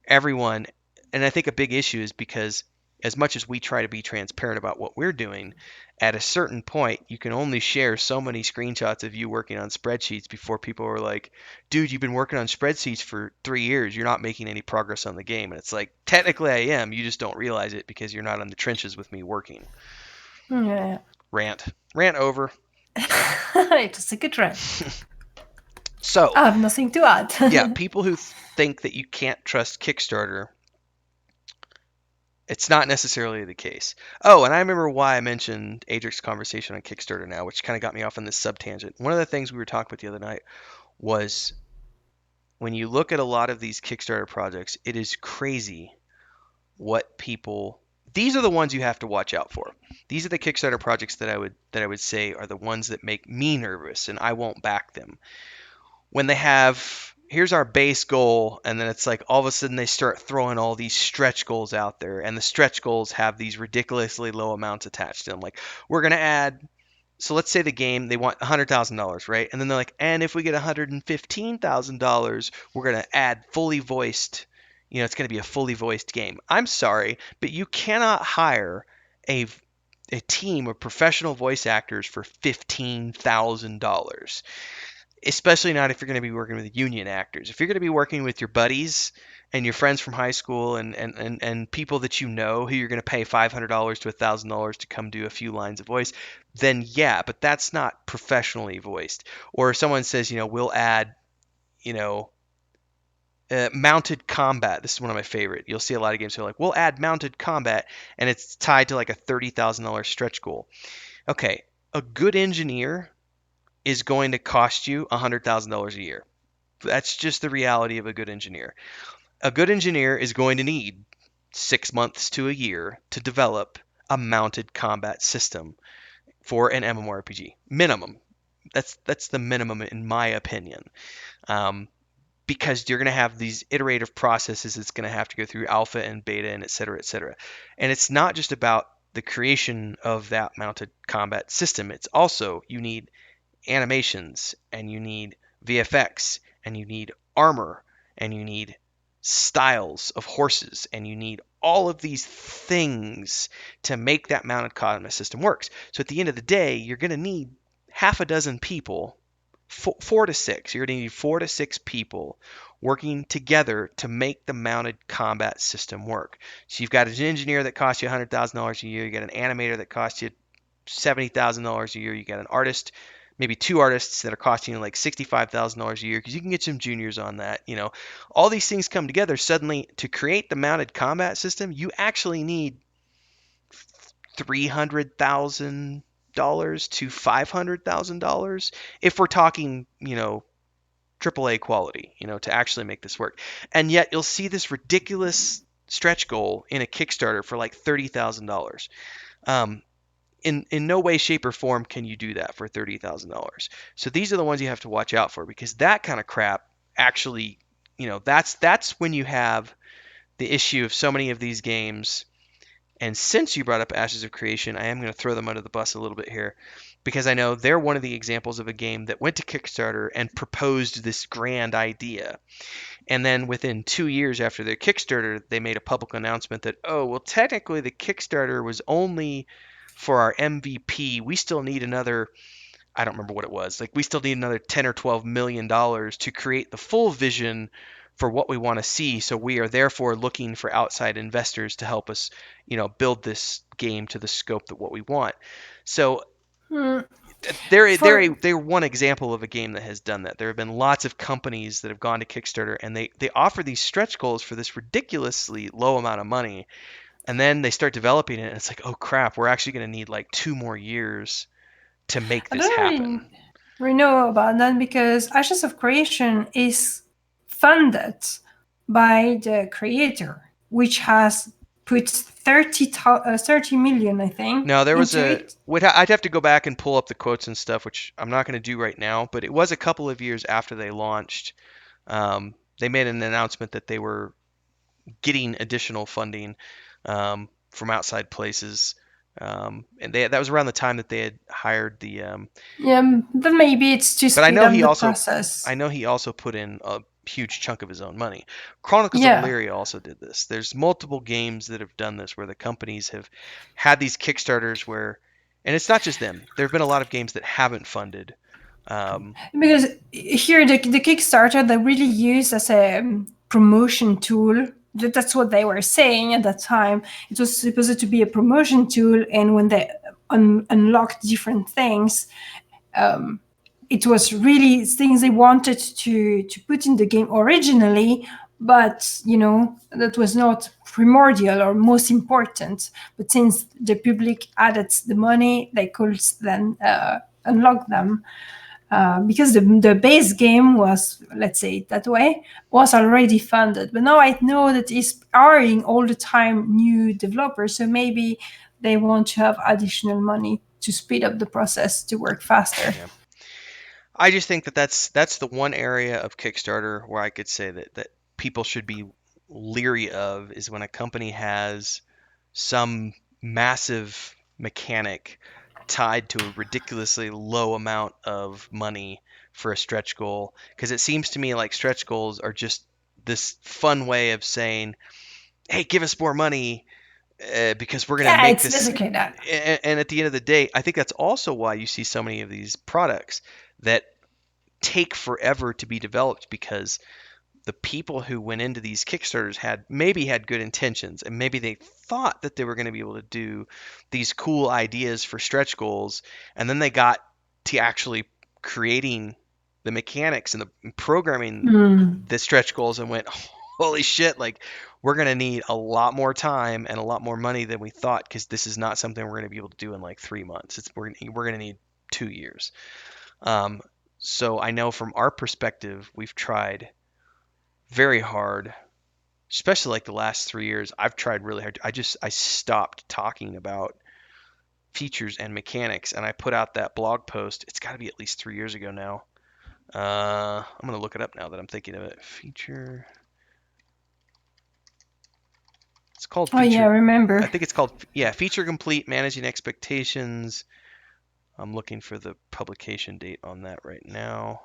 everyone, and I think a big issue is because as much as we try to be transparent about what we're doing, at a certain point, you can only share so many screenshots of you working on spreadsheets before people are like, dude, you've been working on spreadsheets for 3 years. You're not making any progress on the game. And it's like, technically I am. You just don't realize it because you're not in the trenches with me working. Yeah. Rant. Rant over. It was a good rant. So, I have nothing to add. yeah, people who think that you can't trust Kickstarter, it's not necessarily the case. Oh, and I remember why I mentioned Adric's conversation on Kickstarter now, which kind of got me off on this sub-tangent. One of the things we were talking about the other night was when you look at a lot of these Kickstarter projects, it is crazy what people. These are the ones you have to watch out for. These are the Kickstarter projects that I would say are the ones that make me nervous, and I won't back them. When they have, here's our base goal, and then it's like all of a sudden they start throwing all these stretch goals out there, and the stretch goals have these ridiculously low amounts attached to them. Like, we're going to add, so let's say the game, they want $100,000, right? And then they're like, and if we get $115,000, we're going to add fully voiced, it's going to be a fully voiced game. I'm sorry, but you cannot hire a team of professional voice actors for $15,000, especially not if you're going to be working with union actors. If you're going to be working with your buddies and your friends from high school and people that you know who you're going to pay $500 to $1,000 to come do a few lines of voice, then yeah, but that's not professionally voiced. Or if someone says, we'll add, you know, mounted combat. This is one of my favorite. You'll see a lot of games that are like, we'll add mounted combat, and it's tied to like a $30,000 stretch goal. Okay, a good engineer is going to cost you $100,000 a year. That's just the reality of a good engineer. A good engineer is going to need 6 months to a year to develop a mounted combat system for an MMORPG. Minimum. That's the minimum in my opinion. Because you're going to have these iterative processes. It's going to have to go through alpha and beta and et cetera, et cetera. And it's not just about the creation of that mounted combat system. It's also, you need animations, and you need VFX, and you need armor, and you need styles of horses, and you need all of these things to make that mounted combat system works. So at the end of the day, you're going to need half a dozen people, 4 to 6. You're going to need 4 to 6 people working together to make the mounted combat system work. So you've got an engineer that costs you $100,000 a year. You got an animator that costs you $70,000 a year. You got an artist, maybe 2 artists that are costing you like $65,000 a year, because you can get some juniors on that. All these things come together suddenly to create the mounted combat system. You actually need $300,000 to $500,000 if we're talking, AAA quality, to actually make this work. And yet you'll see this ridiculous stretch goal in a Kickstarter for like $30,000. In no way, shape, or form can you do that for $30,000. So these are the ones you have to watch out for, because that kind of crap actually, that's when you have the issue of so many of these games. And since you brought up Ashes of Creation, I am going to throw them under the bus a little bit here, because I know they're one of the examples of a game that went to Kickstarter and proposed this grand idea. And then within 2 years after their Kickstarter, they made a public announcement that, oh, well, technically the Kickstarter was only for our MVP. We still need another, I don't remember what it was. Like, we still need another 10 or 12 million dollars to create the full vision for what we want to see. So we are therefore looking for outside investors to help us, build this game to the scope that what we want. So they're one example of a game that has done that. There have been lots of companies that have gone to Kickstarter, and they offer these stretch goals for this ridiculously low amount of money. And then they start developing it, and it's like, oh crap, we're actually going to need like 2 more years to make this happen. We know about that because Ashes of Creation is funded by the creator, which has put 30 million, I think. No, there was I'd have to go back and pull up the quotes and stuff, which I'm not going to do right now, but it was a couple of years after they launched. they made an announcement that they were getting additional funding from outside places. And that was around the time that they had hired the. Yeah, then maybe it's to But speed up the process. I know he also put in a huge chunk of his own money. Chronicles of Yeah. Illyria also did this. There's multiple games that have done this where the companies have had these Kickstarters where, and it's not just them. There have been a lot of games that haven't funded. Um, Because here the Kickstarter they really use as a promotion tool. That's what they were saying at that time. It was supposed to be a promotion tool, and when they unlocked different things, it was really things they wanted to put in the game originally, but that was not primordial or most important. But since the public added the money, they could then unlock them. Because the base game was, let's say it that way, was already funded. But now I know that it's hiring all the time new developers, so maybe they want to have additional money to speed up the process to work faster. yeah. I just think that that's the one area of Kickstarter where I could say that people should be leery of is when a company has some massive mechanic tied to a ridiculously low amount of money for a stretch goal. Because it seems to me like stretch goals are just this fun way of saying, hey, give us more money because we're going to Yeah, make it's this. basically that. And at the end of the day, I think that's also why you see so many of these products that take forever to be developed because the people who went into these Kickstarters had good intentions and maybe they thought that they were going to be able to do these cool ideas for stretch goals, and then they got to actually creating the mechanics and the programming Hmm. the stretch goals and went, holy shit, like we're going to need a lot more time and a lot more money than we thought because this is not something we're going to be able to do in like 3 months. We're going to need 2 years. Um, so I know from our perspective, we've tried very hard, especially like the last 3 years. I've tried really hard. I stopped talking about features and mechanics, and I put out that blog post. It's got to be at least 3 years ago now. I'm gonna look it up now that I'm thinking of it. Feature. It's called Oh yeah, I feature. I remember. think it's called feature complete managing expectations. I'm looking for the publication date on that right now.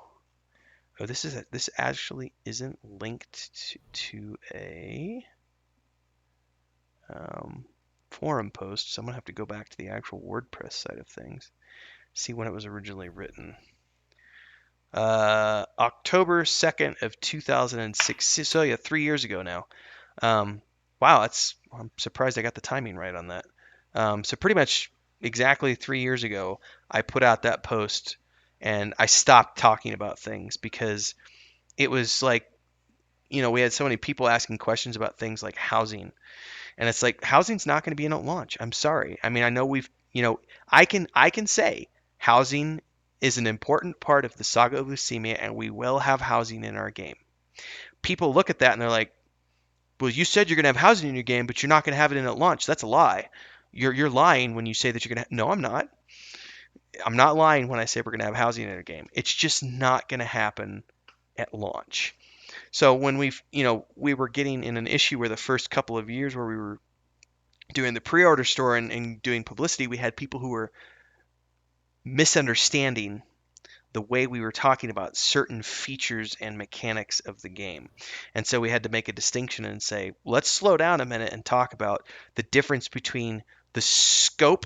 Oh, this actually isn't linked to a um, forum post, so I'm gonna have to go back to the actual WordPress side of things, see when it was originally written. October 2nd of 2006. So yeah, 3 years ago now. Um, wow, I'm surprised I got the timing right on that. So pretty much exactly 3 years ago, I put out that post and I stopped talking about things because it was like, we had so many people asking questions about things like housing. And it's like housing's not going to be in at launch. I'm sorry. I mean, I know I can say housing is an important part of the Saga of Lucemia, and we will have housing in our game. People look at that and they're like, "Well, you said you're going to have housing in your game, but you're not going to have it in at launch. That's a lie. You're lying when you say that you're going to." No, I'm not. I'm not lying when I say we're going to have housing in our game. It's just not going to happen at launch. So when we were getting in an issue where the first couple of years where we were doing the pre-order store and doing publicity, we had people who were misunderstanding the way we were talking about certain features and mechanics of the game. And so we had to make a distinction and say, let's slow down a minute and talk about the difference between the scope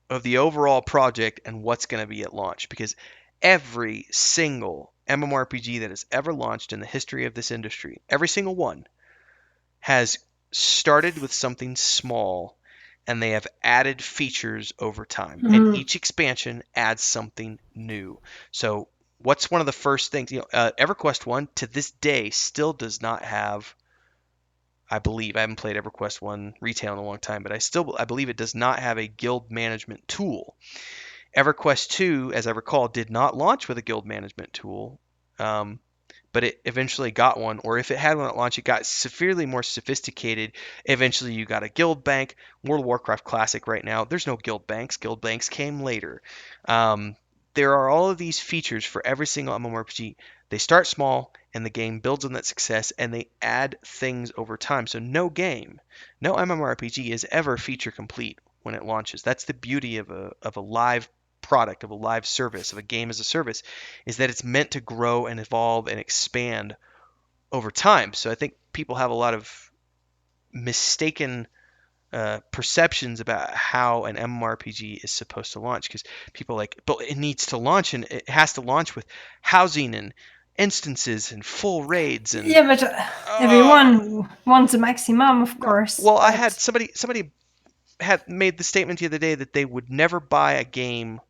of the overall project and what's going to be at launch. Because every single MMORPG that has ever launched in the history of this industry, every single one, has started with something small and they have added features over time. And Hmm. each expansion adds something new. So, what's one of the first things? EverQuest 1 to this day still does not have. I believe I haven't played EverQuest 1 retail in a long time, but I believe it does not have a guild management tool. EverQuest 2, as I recall, did not launch with a guild management tool. But it eventually got one, or if it had one at launch, it got severely more sophisticated. Eventually, you got a guild bank. World of Warcraft Classic right now, there's no guild banks. Guild banks came later. Um, there are all of these features for every single MMORPG They start small and the game builds on that success and they add things over time. So no game, no MMORPG is ever feature complete when it launches. That's the beauty of a live product, of a live service, of a game as a service, is that it's meant to grow and evolve and expand over time. So I think people have a lot of mistaken perceptions about how an MMORPG is supposed to launch, because people are like, but it needs to launch and it has to launch with housing and instances and full raids and Yeah, but everyone wants a maximum, of no. course. Well, I But had somebody had made the statement the other day that they would never buy a game.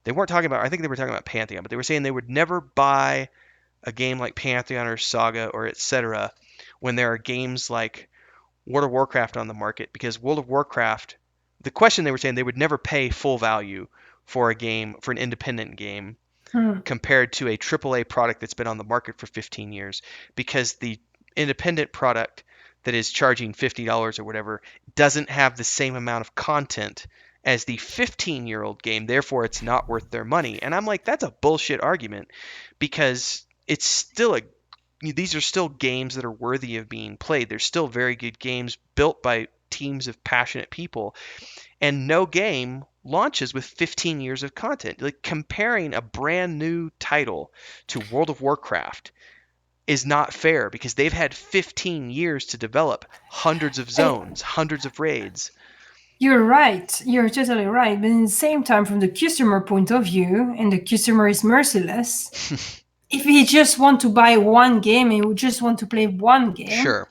They weren't talking about, I think they were talking about Pantheon, but they were saying they would never buy a game like Pantheon or Saga or etc. when there are games like World of Warcraft on the market, because World of Warcraft, the question they were saying, they would never pay full value for a game, for an independent game, compared to a AAA product that's been on the market for 15 years, because the independent product that is charging $50 or whatever doesn't have the same amount of content as the 15-year-old game, therefore it's not worth their money. And I'm like, that's a bullshit argument, because it's still a these are still games that are worthy of being played. They're still very good games built by teams of passionate people, and no game launches with 15 years of content. Like, comparing a brand new title to World of Warcraft is not fair, because they've had 15 years to develop hundreds of I, zones, hundreds of raids. you're right. You're totally right. But in the same time, from the customer point of view, and the customer is merciless, if he just want to buy one game, he would just want to play one game, Sure.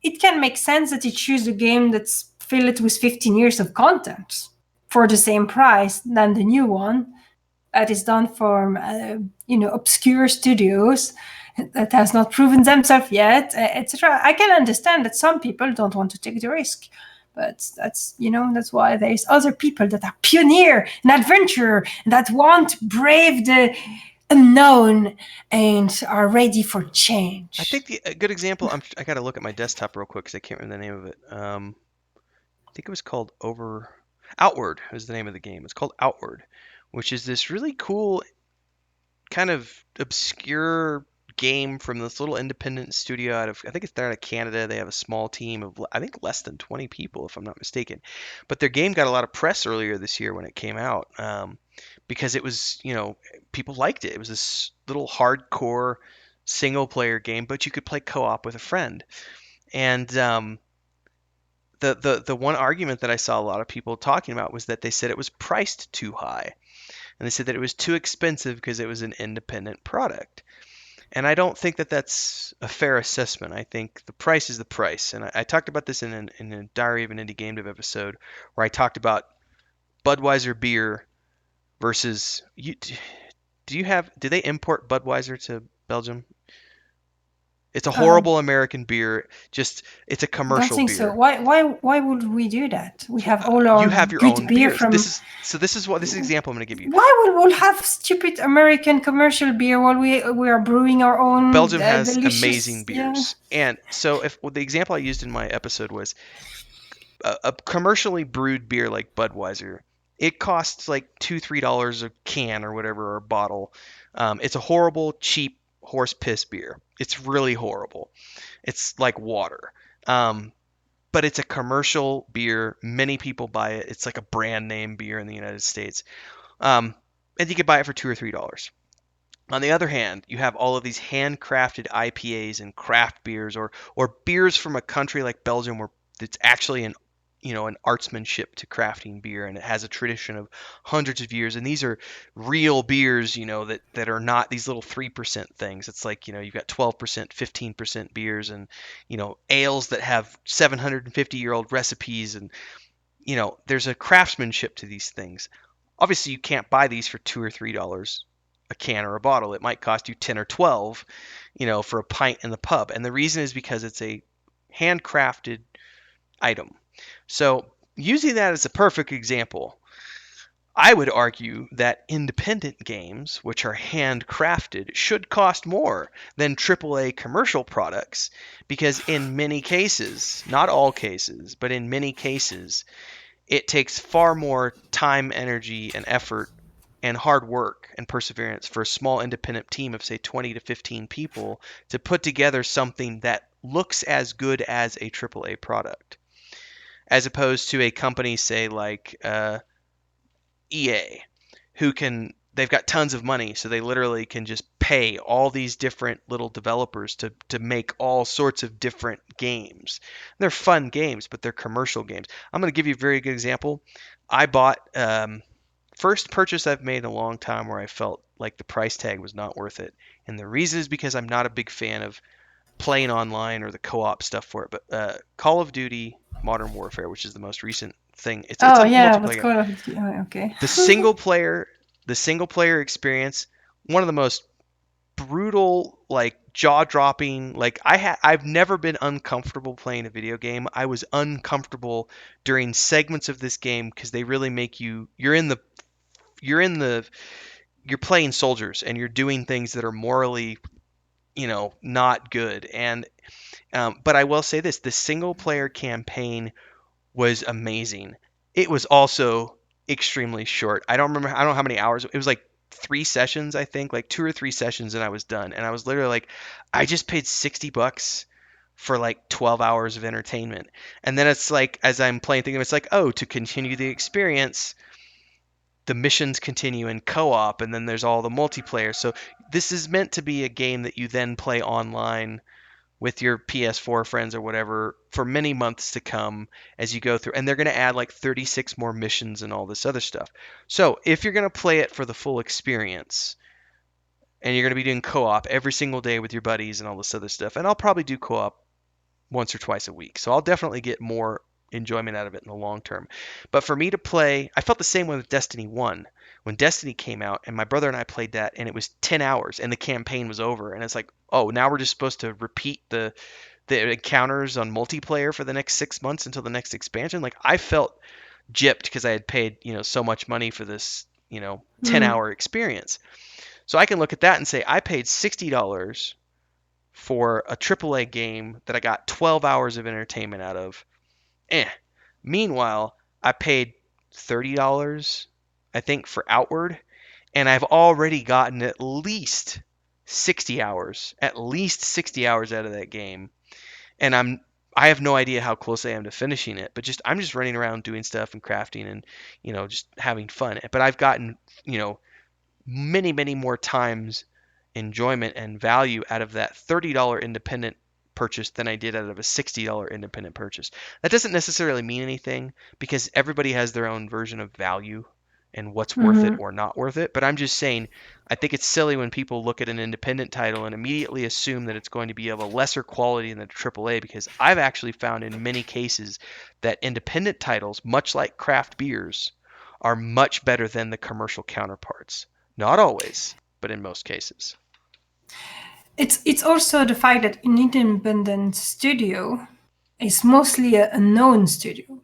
it can make sense that he choose a game that's filled with 15 years of content for the same price than the new one that is done from obscure studios that has not proven themselves yet, etc. I can understand that some people don't want to take the risk, but that's why there's other people that are pioneer and adventurer that want brave the unknown and are ready for I change. think a good example, I got to look at my desktop real quick because I can't remember the name of it. I think it was called Outward is the name of the game. It's called Outward, which is this really cool kind of obscure game from this little independent studio out of, I think it's there out of Canada. They have a small team of, I think, less than 20 people, if I'm not mistaken. But their game got a lot of press earlier this year when it came out, because it was, people liked it. It was this little hardcore single player game, but you could play co-op with a friend. And the one argument that I saw a lot of people talking about was that they said it was priced too high. And they said that it was too expensive because it was an independent product. And I don't think that that's a fair assessment. I think the price is the price. And I talked about this in a Diary of an Indie Game Dev episode, where I talked about Budweiser beer versus do they import Budweiser to Belgium? It's a Uh, horrible American beer. Just, it's a I don't commercial think so. beer. Why would we do that? We have all You our have your good own beer beers. from. This is the example I'm going to give you. Why would we have stupid American commercial beer while we are brewing our own Belgium has delicious? amazing Yeah. beers. And so, if well, the example I used in my episode was a commercially brewed beer like Budweiser, it costs like $2-3 a can or whatever, or a bottle. It's a horrible, cheap horse piss beer. It's really horrible. It's like water. But it's a commercial beer. Many people buy it. It's like a brand name beer in the United States. And you could buy it for $2 or $3. On the other hand, you have all of these handcrafted IPAs and craft beers, or beers from a country like Belgium, where it's actually an artsmanship to crafting beer, and it has a tradition of hundreds of years. And these are real beers, that are not these little 3% things. It's like, you've got 12%, 15% beers, and ales that have 750-year-old recipes, and there's a craftsmanship to these things. Obviously, you can't buy these for $2 or $3 a can or a bottle. It might cost you 10 or 12, for a pint in the pub. And the reason is because it's a handcrafted item. So, using that as a perfect example, I would argue that independent games, which are handcrafted, should cost more than AAA commercial products, because in many cases, not all cases, but in many cases, it takes far more time, energy, and effort and hard work and perseverance for a small independent team of say 20 to 15 people to put together something that looks as good as a AAA product, as opposed to a company say like EA, who can they've got tons of money, so they literally can just pay all these different little developers to make all sorts of different games. They're fun games, but they're commercial games. I'm going to give you a very good example. I bought first purchase I've made in a long time where I felt like the price tag was not worth it, and the reason is because I'm not a big fan of playing online or the co-op stuff for it. But Call of Duty Modern Warfare, which is the most recent thing, it's Oh a yeah, multiplayer but game. Call of Duty. Oh, okay. The single player, the single player experience, one of the most brutal, like jaw dropping. Like I've never been uncomfortable playing a video game. I was uncomfortable during segments of this game because they really make you. You're in the you're playing soldiers and you're doing things that are morally, not good. And but I will say this: the single player campaign was amazing. It was also extremely short. I don't know how many hours. It was like 3 sessions, I think, like 2 or 3 sessions, and I was done. And I was literally like, I just paid $60 for like 12 hours of entertainment. And then it's like, as I'm playing, thinking, it's like, oh, to continue the experience, the missions continue in co-op, and then there's all the multiplayer. So this is meant to be a game that you then play online with your PS4 friends or whatever for many months to come as you go through. And they're going to add like 36 more missions and all this other stuff. So if you're going to play it for the full experience and you're going to be doing co op every single day with your buddies and all this other stuff, and I'll probably do co op once or twice a week. So I'll definitely get more enjoyment out of it in the long term. But for me to play, I felt the same way with Destiny 1. When Destiny came out and my brother and I played that and it was 10 hours and the campaign was over and it's like, "Oh, now we're just supposed to repeat the encounters on multiplayer for the next 6 months until the next expansion." Like I felt gypped because I had paid, so much money for this, Mm. 10-hour experience. So I can look at that and say I paid $60 for a AAA game that I got 12 hours of entertainment out of. Eh. Meanwhile, I paid $30, I think, for Outward, and I've already gotten at least 60 hours out of that game. And I have no idea how close I am to finishing it, but I'm just running around doing stuff and crafting and, just having fun. But I've gotten, many, many more times enjoyment and value out of that $30 independent purchase than I did out of a $60 independent purchase. That doesn't necessarily mean anything because everybody has their own version of value and what's worth it Hmm. or not worth it. But I'm just saying, I think it's silly when people look at an independent title and immediately assume that it's going to be of a lesser quality than a AAA because I've actually found in many cases that independent titles, much like craft beers, are much better than the commercial counterparts. Not always, but in most cases. It's also the fact that an independent studio is mostly a known studio.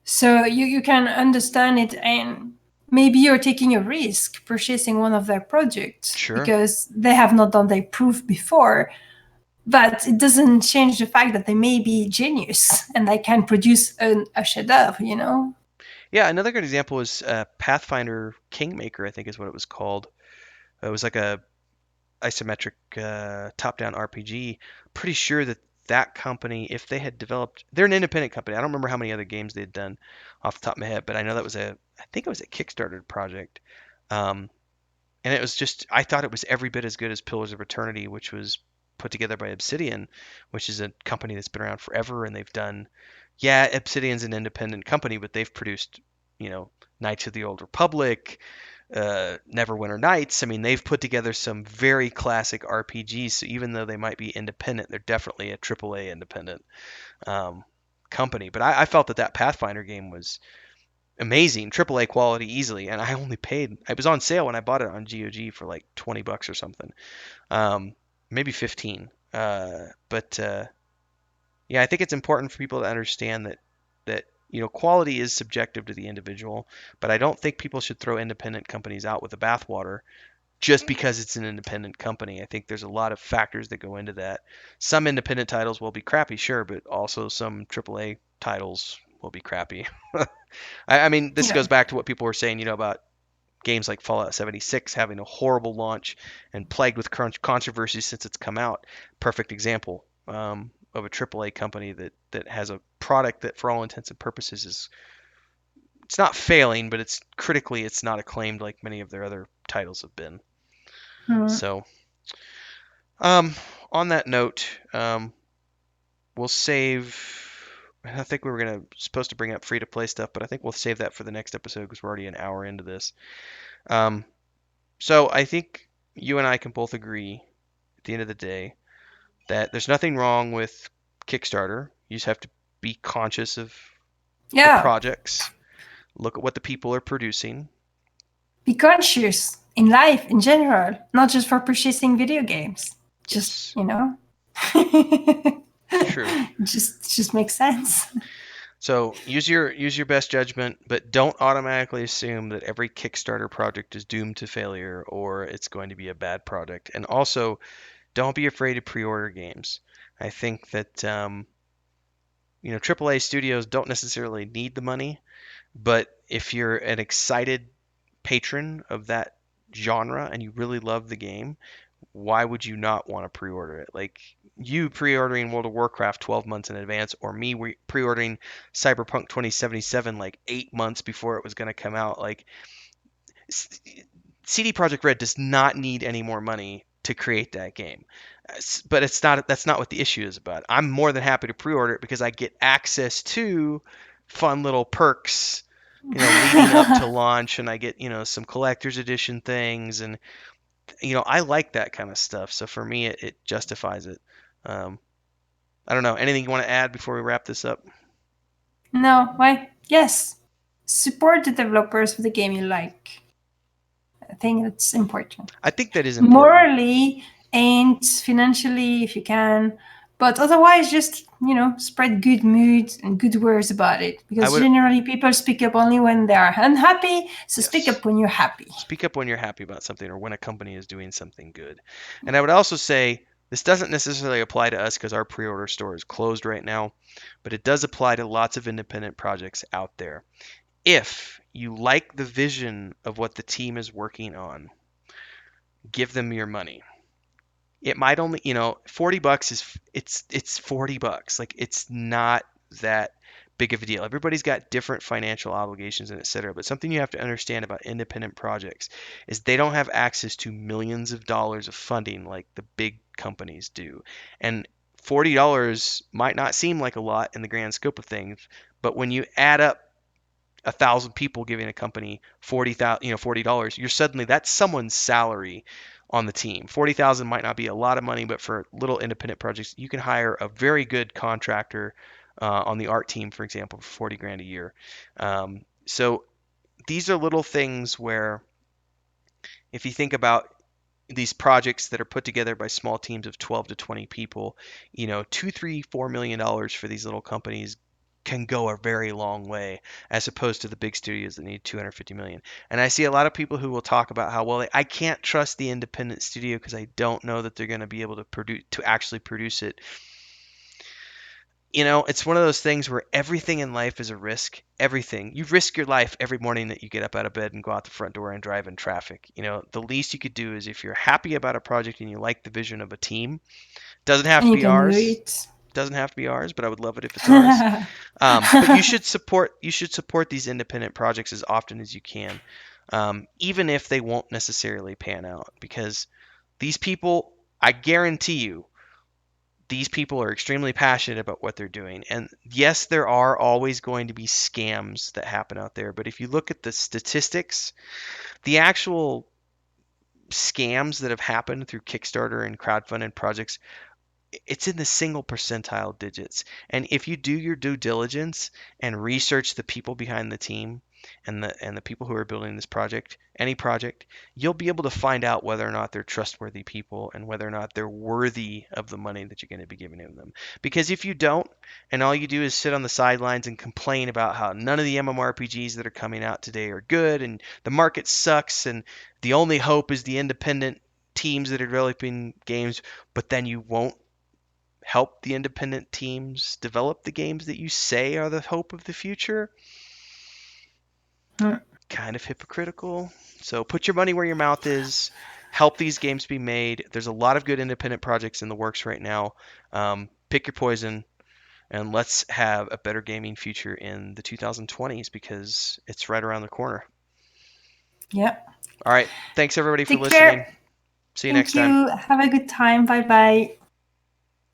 So you can understand it, and maybe you're taking a risk purchasing one of their projects Sure. because they have not done their proof before. But it doesn't change the fact that they may be genius and they can produce a chef-d'oeuvre, you know? Yeah, another good example is Pathfinder Kingmaker, I think is what it was called. It was like a isometric top-down RPG. Pretty sure that that company, if they had developed, they're an independent company. I don't remember how many other games they had done off the top of my head, but I know I think it was a Kickstarter project. Um, and it was just, I thought it was every bit as good as Pillars of Eternity, which was put together by Obsidian, which is a company that's been around forever, and they've done, yeah, Obsidian's an independent company, but they've produced, Knights of the Old Republic, Neverwinter Nights. I mean, they've put together some very classic RPGs. So even though they might be independent, they're definitely a AAA independent um, company. But I felt that that Pathfinder game was amazing, AAA quality easily, and I only paid. It was on sale when I bought it on GOG for like $20 or something, um, maybe 15. But yeah, I think it's important for people to understand that quality is subjective to the individual, but I don't think people should throw independent companies out with the bathwater just because it's an independent company. I think there's a lot of factors that go into that. Some independent titles will be crappy, sure, but also some AAA titles will be crappy. I mean, this Yeah. goes back to what people were saying, about games like Fallout 76 having a horrible launch and plagued with controversy since it's come out. Perfect example of a AAA company that has a product that, for all intents and purposes, is it's not failing, but it's not acclaimed like many of their other titles have been. Hmm. So, um, on that note, we'll save. I think we were supposed to bring up free to play stuff, but I think we'll save that for the next episode because we're already an hour into this. Um, so I think you and I can both agree at the end of the day that there's nothing wrong with Kickstarter. You just have to be conscious of the Yeah, projects, look at what the people are producing. be conscious in life in general, not just for purchasing video games. Just, Yes, you know, true. just makes sense. So use your best judgment, but don't automatically assume that every Kickstarter project is doomed to failure or it's going to be a bad product. And also, don't be afraid to pre-order games. I think that AAA studios don't necessarily need the money, but if you're an excited patron of that genre and you really love the game, why would you not want to pre-order it? Like you pre-ordering World of Warcraft 12 months in advance, or me pre-ordering Cyberpunk 2077 like 8 months before it was going to come out. Like CD Projekt Red does not need any more money to create that game. But it's not. That's not what the issue is about. I'm more than happy to pre-order it because I get access to fun little perks, leading up to launch, and I get some collector's edition things, and I like that kind of stuff. So for me, it justifies it. Um, I don't know. Anything you want to add before we wrap this up? No, why? Yes. Support the developers of the game you like. I think that's important. I think that is important. Morally and financially, if you can. But otherwise, just, spread good mood and good words about it. I Because would. generally, people speak up only when they are unhappy. So speak Yes. up when you're happy. Speak up when you're happy about something or when a company is doing something good. And I would also say this doesn't necessarily apply to us because our pre-order store is closed right now, but it does apply to lots of independent projects out there. If you like the vision of what the team is working on, give them your money. It might only, $40 it's $40. Like it's not that big of a deal. Everybody's got different financial obligations and et cetera. But something you have to understand about independent projects is they don't have access to millions of dollars of funding like the big companies do. And $40 might not seem like a lot in the grand scope of things, but when you add up 1,000 people giving a company $40, you're suddenly that's someone's salary on the team. 40,000 might not be a lot of money, but for little independent projects, you can hire a very good contractor on the art team, for example, for 40 grand a year. So these are little things where if you think about these projects that are put together by small teams of 12 to 20 people, two, three, $4 million for these little companies can go a very long way as opposed to the big studios that need 250 million. And I see a lot of people who will talk about how, well, I can't trust the independent studio because I don't know that they're going to be able to actually produce it. It's one of those things where everything in life is a risk. Everything. You risk your life every morning that you get up out of bed and go out the front door and drive in traffic. The least you could do is if you're happy about a project and you like the vision of a team, doesn't have And to you be can do ours. it. Doesn't have to be ours, but I would love it if it's ours. But you should support these independent projects as often as you can, even if they won't necessarily pan out, because these people, I guarantee you, these people are extremely passionate about what they're doing. And yes, there are always going to be scams that happen out there, but if you look at the statistics, the actual scams that have happened through Kickstarter and crowdfunded projects, it's in the single percentile digits. And if you do your due diligence and research the people behind the team and the people who are building this project, any project, you'll be able to find out whether or not they're trustworthy people and whether or not they're worthy of the money that you're going to be giving them. Because if you don't, and all you do is sit on the sidelines and complain about how none of the MMORPGs that are coming out today are good and the market sucks and the only hope is the independent teams that are developing games, but then you won't help the independent teams develop the games that you say are the hope of the future, kind of hypocritical. So put your money where your mouth is. Help these games be made. There's a lot of good independent projects in the works right now. Pick your poison, and let's have a better gaming future in the 2020s because it's right around the corner. Yeah. All right. Thanks everybody for Take listening. care. See you next Thank time. you. Have a good time. Bye bye.